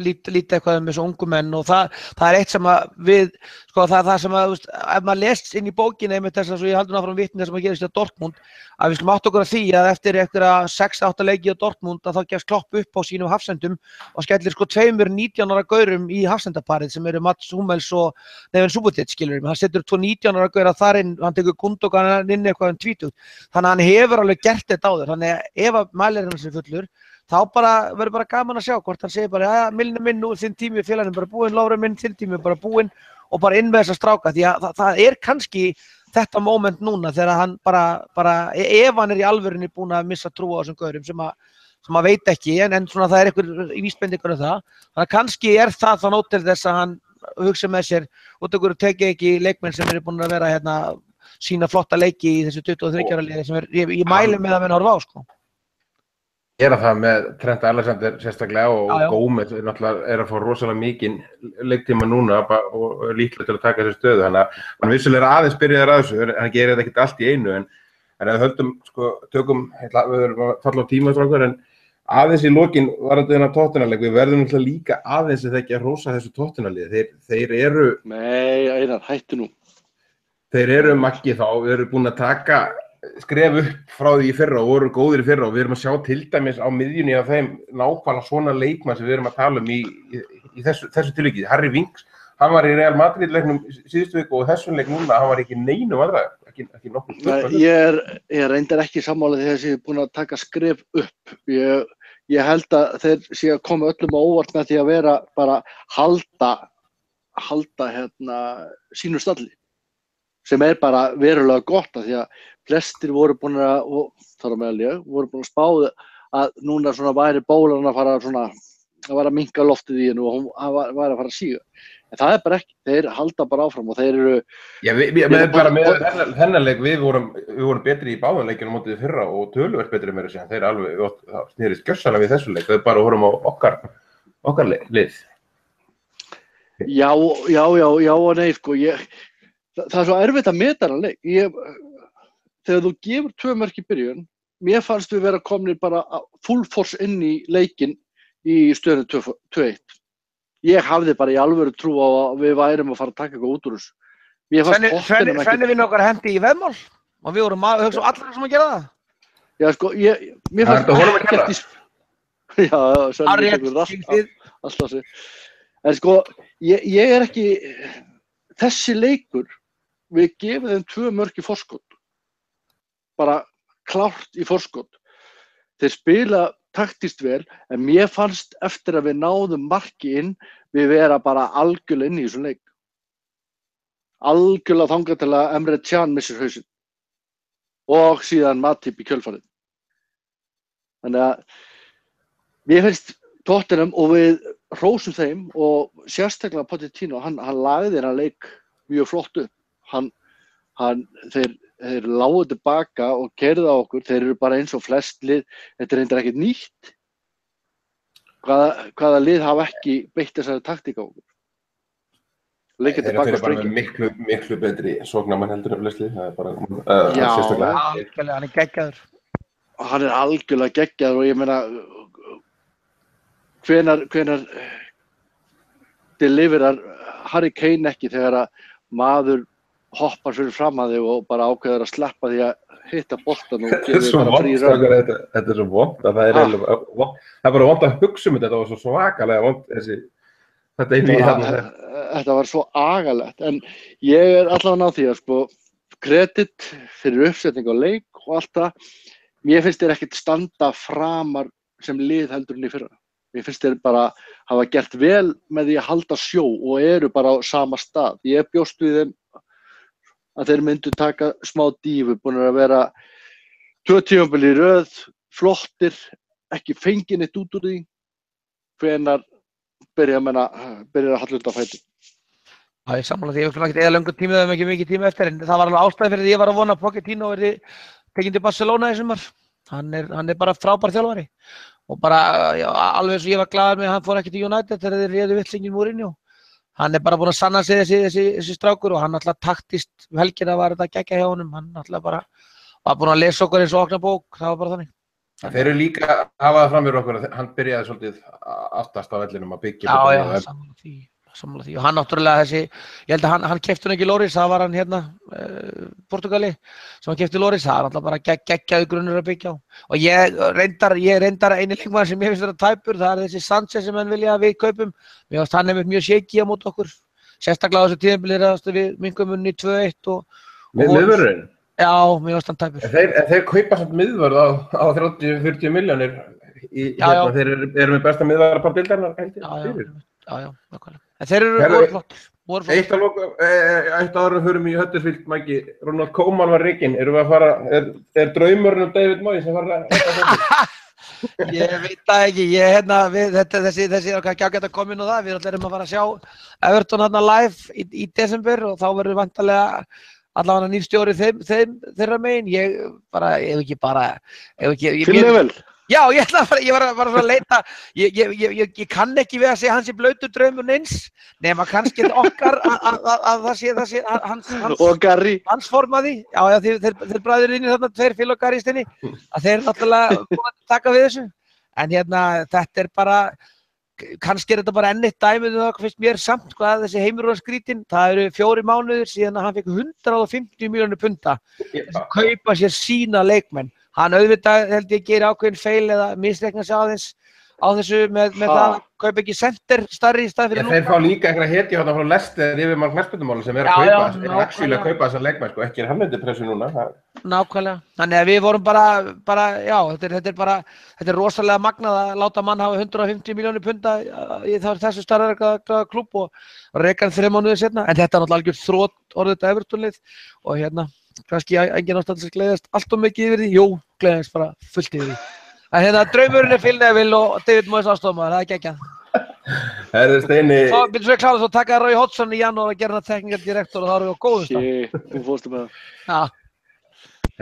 líta eitthvað um þessu ungu menn og það er eitt sem að við, sko, það sem að, þú veist, ef maður lest inn í bókina einmitt þess að svo ég haldur áfram vitni þess að maður gerist í Dortmund, að við skulum átta okkur að því að eftir einhverja 6-8 leiki á Dortmund að þá gefst Klopp upp á sínum hafsendum og skellir sko 2 19 ára gaurum í hafsendaparið sem eru Mats Hummels og Neven Subotic, skilur við. Hann setur 2 19 ára gaura þar inn, hann tekur Gundogan inn eitthvað 20. Þannig að hann hefur alveg gert þetta áður. Þannig að ef að mælirinn hans er fullur, þá verður bara gaman að sjá hvort hann segir bara, ja, Milner minn, nú er þinn tími félaginn bara búinn, Lovren minn, þinn tími bara búinn og bara inn með þessa stráka. Því að það er kannski þetta moment núna þegar hann bara ef hann er í alvörunni búinn að missa trú á þessum gaurum sem að veit ekki, en svona það er einhver vísbendingur um það. Þannig að kannski er það þá nót til þess að hann hugsa með sér og tekur tekið ekki leikmenn sem eru búin að vera hérna sína flotta leiki í þessu 23 ára liði sem ég mæli með að menn horfa á, sko. Gera það með Trent Alexander sérstaklega og Gómez er að fá rosalega mikinn leiktíma núna og líklega til að taka þessu stöðu. Þannig að hann vissulega aðeins byrjaðar að þessu, hann gerir þetta ekkert allt í einu, en ef við höldum, sko, við erum að falla á tímastrákur, en aðeins í lokin varandi þennan Tottenham-leik, við verðum náttúrulega líka aðeins að ekki að hrósa þessu Tottenham-liði. Þeir eru... Nei, Einar, hættu nú. Þeir eru makki þá, við erum búin að taka skref upp frá því í fyrra og voru góðir í fyrra og við erum að sjá til dæmis á miðjunni af þeim nákvæmlega svona leikmann sem við erum að tala um í þessu tilviki. Harry Winks, hann var í Real Madrid-leiknum síðustu viku og þessum leik núna, hann var ekki neinu vandræðum, ekki nokkuð. Ég reyndar ekki sammála því að ég er búin að taka skref upp. Ég held að þeir sé að koma öllum á óvart með því að vera bara halda hérna sínu stalli, sem er bara verulega gott af því að flestir voru búin að, og þar á meðal ég, voru búin að spáða að núna svona væri bólan að fara svona, að vera að minnka loftið í hennu og hún væri að fara að síga. En það er bara ekki, þeir halda bara áfram og þeir eru... Já, með þennan leik við vorum betri í báðanleikinu á mótið fyrra og töluvert betri meira síðan. Þeir alveg snerist gjörsamlega við þessu leik, þau bara vorum á okkar lið. Já og nei, sko, það er svo erfitt að meta þennan leik. Þegar þú gefur 2 mörk í byrjun, mér fannst við vera komnir bara full force inn í leikinn í stöðunni 2-1. Ég hafði bara í alvöru trú á að við værum að fara að taka eitthvað út úr þessu. Svenni vinn okkar hendi í veðmál og við vorum að hugsa allir sem að gera það. Já, sko, mér fannst ekkert í... Já, Svenni tekur alltaf sig. En sko, ég er ekki... Þessi leikur, við gefum þeim 2 mörk í forskot. Bara klárt í forskot. Þeir spila taktist vel, en mér fannst eftir að við náðum marki inn, við vera bara algjörlega inn í þessum leik. Algjörlega þangað til að Emre Can missir hausinn. Og síðan Matip í kjölfarið. Þannig að mér finnst Tottenham og við hrósum þeim og sérstaklega Pochettino, hann lagði þennan leik mjög flott upp. Þeir lágu tilbaka og keyrðu á okkur, þeir eru bara eins og flest lið, þetta er reyndar ekkert nýtt. Hvaða lið hafa ekki beitt þessari taktík á okkur? Leikja tilbaka á strenginn. Þeir eru bara miklu betri sóknarmann heldur en flest lið, það er bara algjörlega, hann er geggjaður. Hann er algjörlega geggjaður og ég meina, hvenær deliverar Harry Kane ekki þegar að maður hoppar fyrir fram að þig og bara ákveður að sleppa því að hitta boltan og gefa bara frí raun. Þetta er svo vont að það er bara vont að hugsa um þetta, þetta var svo svakalega vont Þetta var svo agalegt, en ég er allavega á því að sko kredit fyrir uppsetning á leik og allt það, mér finnst þér ekkert standa framar sem lið heldur en í fyrra. Mér finnst þér bara hafa gert vel með því að halda sjó og eru bara á sama stað. Ég bjóst við þeim að þeir myndu taka smá dífu, búin að vera 2 tímabil í röð, flottir, ekki fengið neitt út úr því, hvenær byrja að halla út á fæti. Já, ég sammála því, ég vil ekki eða löngu tíma, það ekki mikið tíma eftir, en það var alveg ástæði fyrir því ég var að vona að Pochettino verði tekinn til Barcelona í sumar. Hann er bara frábær þjálfari og bara alveg eins og ég var glaður með að hann fór ekki til United þegar þeir réðu villingin Mourinho. hann bara búinn að sanna sig þessi strákur og hann alltaf taktist helgina var þetta geggja hjá honum, hann alltaf bara var búinn að lesa okkur eins og opna bók, það var bara þannig. Þeir eru líka að hafa það fram fyrir okkur að hann byrjaði svolítið aftast á vellinum að byggja. Já, sammála því og hann náttúrulega ég held að hann keypti hann ekki Loris, það var hann Portugali sem hann keypti Loris, það er alltaf bara geggjaður grunnur að byggja á og ég reyndar eini leikmaður sem ég finnst þetta tæpur, það þessi Sanchez sem hann vilja að við kaupum, mér finnst hann mjög shaky á móti okkur, sérstaklega á þessu tíðanbili við minnkum unni 2-1 og miðvörðurinn? Já, mér finnst hann tæpur. Þeir kaupa samt miðvörð á 30-40 milljónir þeir eru með besta miðvörðarpar deildarinnar Já, nákvæmlega. En þeir eru flottir. Eitt áður förum í Huddersfield, Maggi. Ronald Koeman var rekinn. Erum við að fara, er draumurinn David Moyes að fara að þetta? Ég veit það ekki. Þessi er kannski ágætt að koma inn á það. Við erum að fara að sjá Everton live í desember og þá verður vantarlega allavega nýr stjóri þeirra megin. Fylglevel. Já, ég var að leita, ég kann ekki við að segja hans blautur draumur neins, nema kannski okkar að það sé hans formaði, já, þeir bræður inn í þarna tveir Phil og Gary stinni, að þeir náttúrulega búin að taka við þessu, en þetta er bara, kannski þetta bara enn eitt dæmið það finnst mér samt hvað þessi heimur var skrítinn, það eru 4 mánuðir síðan að hann fekk 150 milljónir punda, kaupa sér sína leikmenn. Hann auðvitað held ég gerir ákveðin feil eða misreikna sig aðeins á þessu með það að kaupa ekki center starri í stað fyrir Þeir fá líka einhverja hetju frá Leicester yfir mann knattspyrnumála sem að kaupa þessa leikmenn, sko, ekki undir pressu núna. Nákvæmlega. Þannig að við vorum bara já, þetta er rosalega magnað að láta mann hafa 150 milljónir punda í þessu stærra klúbb og reka hann 3 mánuðir seinna, en þetta er náttúrulega algjör þrot orðið þetta Everton-lið og kannski engin ástæða að gleðast allt of mikið yfir því, jú, gleðast bara fullt yfir því. En draumurinn er Phil Neville og David Moyes aðstofamaður, það er geggjað. Herðu Steini. Svo byrjum við klára svo að taka Roy Hodgson í janúar að gera hann teknikardirektor og þá erum við á góðum stað. Þú fórstu með það. Já.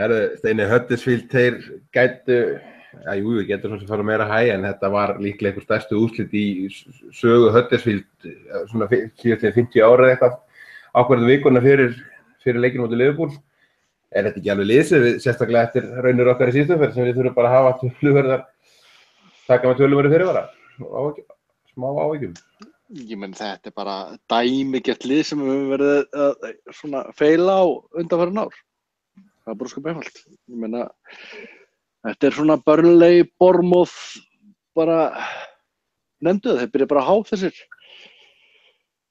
Herðu Steini, Huddersfield, þeir gætu, við getum svona sem fara meira hæ, en þetta var líklega einhver stærstu úrslit í sögu Huddersfield, svona síðastlega 50 ára eða eitthvað, ákveðið vikuna fyrir leikinn móti Liverpool. Er þetta ekki alveg liðsið, sérstaklega eftir raunir okkar í síðustu umferð sem við þurfum bara að hafa töluverðar, taka með töluverði fyrirvara, smá áhyggjum. Ég menn þetta er bara dæmigert lið sem við höfum verið að svona feila á undanfarin ár. Það er bara sko einfalt. Ég meina, þetta er svona Burnley, Bournemouth, bara nefndu það, þeir byrja bara að há þessir.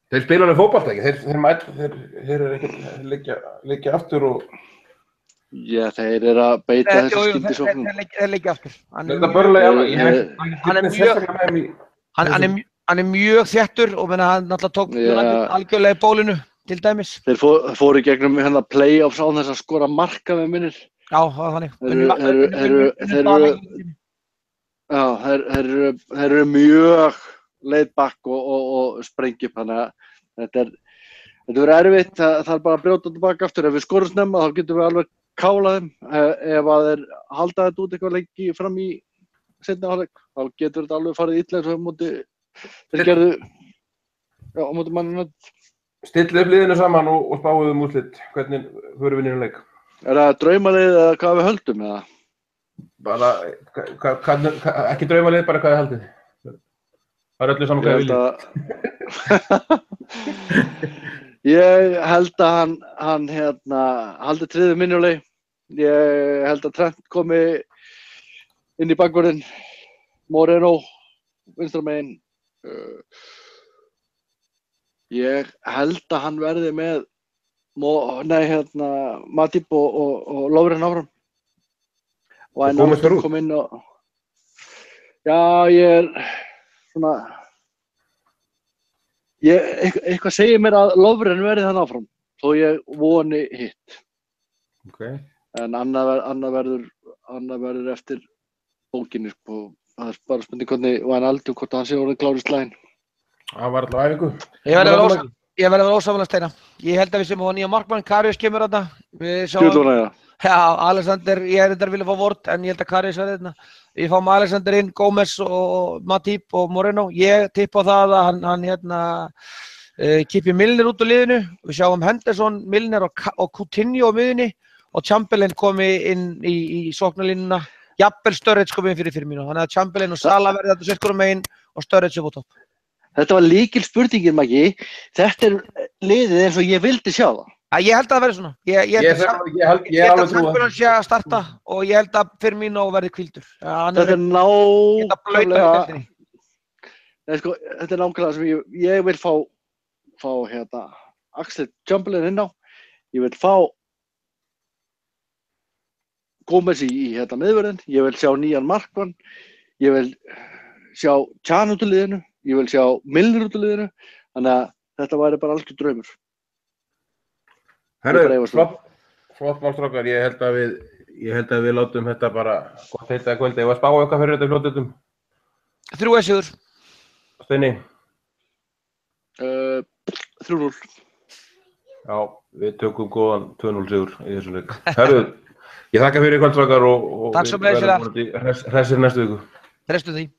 Þeir spila alveg fótbolta ekki, þeir eru ekki liggja aftur og Já, þeir eru að beita þessu skyndisóknum. Þeir liggja aftur. Þetta Burnley hann er mjög þéttur og hann náttúrulega tók algjörlega í bólinu til dæmis. Þeir fóru í gegnum play-offs á þess að skora marka með minnir. Já, það var þannig. Þeir eru mjög laid back og sprengja upp, þannig að þetta verður erfitt, það er bara að brjóta tilbaka aftur. Ef við skorum snemma þá getum við alveg kálað þeim. Ef að þeir halda þetta út eitthvað lengi fram í seinni hálfleik, þá getur þetta alveg farið illa eins og á móti þeir gerðu á móti manninu. Stillið upp liðinu saman og spáðum úrslit. Hvernig förum við niður leik? Er það draumalið eða hvað við höldum eða? Bara, ekki draumalið, bara hvað við haldið. Það er öllu saman hvað við viljum. Ég held að hann haldi tryggðu minnuleg. Ég held að Trent komi inn í bakvörðinn, Moreno vinstra megin. Ég held að hann verði með Matip og Lovren áfram. Og hann kom inn og já, ég er svona eitthvað segir mér að Lovren verði þann áfram, þó ég voni hitt. Okay. En annað verður eftir bókinni, sko. Það er bara spurning hvernig Wijnaldum, hvort hann sé orðinn klár í slaginn. Það var alltaf æfingu. Ég verður ósamlega steina. Ég held að við sem á nýja markmann, Karius kemur þarna. Stjórnlega. Já, Alexander, ég er þetta að vilja fá vort, en ég held að Karius verði þarna. Við fáum Alexander inn, Gómez og Matip og Moreno. Ég tippa á það að hann Kippi Milner út úr liðinu, við sjáum Henderson, Milner og Coutinho á miðjunni og Chamberlain komi inn í sóknarlínuna, jafnvel Sturridge komi inn fyrir Firmino, þannig að Chamberlain og Salah verði þetta sitt hvorum megin og Sturridge upp á topp. Þetta var lykil spurningin, Maggi. Þetta liðið eins og ég vildi sjá það. Ég held að það verði svona. Ég held að Chamberlain sé að starta og ég held að Firmino verði hvíldur. Þetta nákvæmlega sem ég vil fá Axel Chamberlain inn á. Ég vil fá Gómez í miðvörðinn. Ég vil sjá nýjan markmann. Ég vil sjá Can út úr liðinu. Ég vil sjá Milner út úr liðinu. Þannig að þetta væri bara algjör draumur. Herru, flott málstrákar, ég held að við látum þetta bara gott heita að kvöldi. Ég var að spá eitthvað fyrir þetta fljóttutum. 3 sigur. Steini? 3-0. Já, við tökum góðan 2-0 sigur í þessum leik. Herru, ég þakka fyrir kvöldstrákar og takk svo með við verðum hressir næstu viku. Restum því.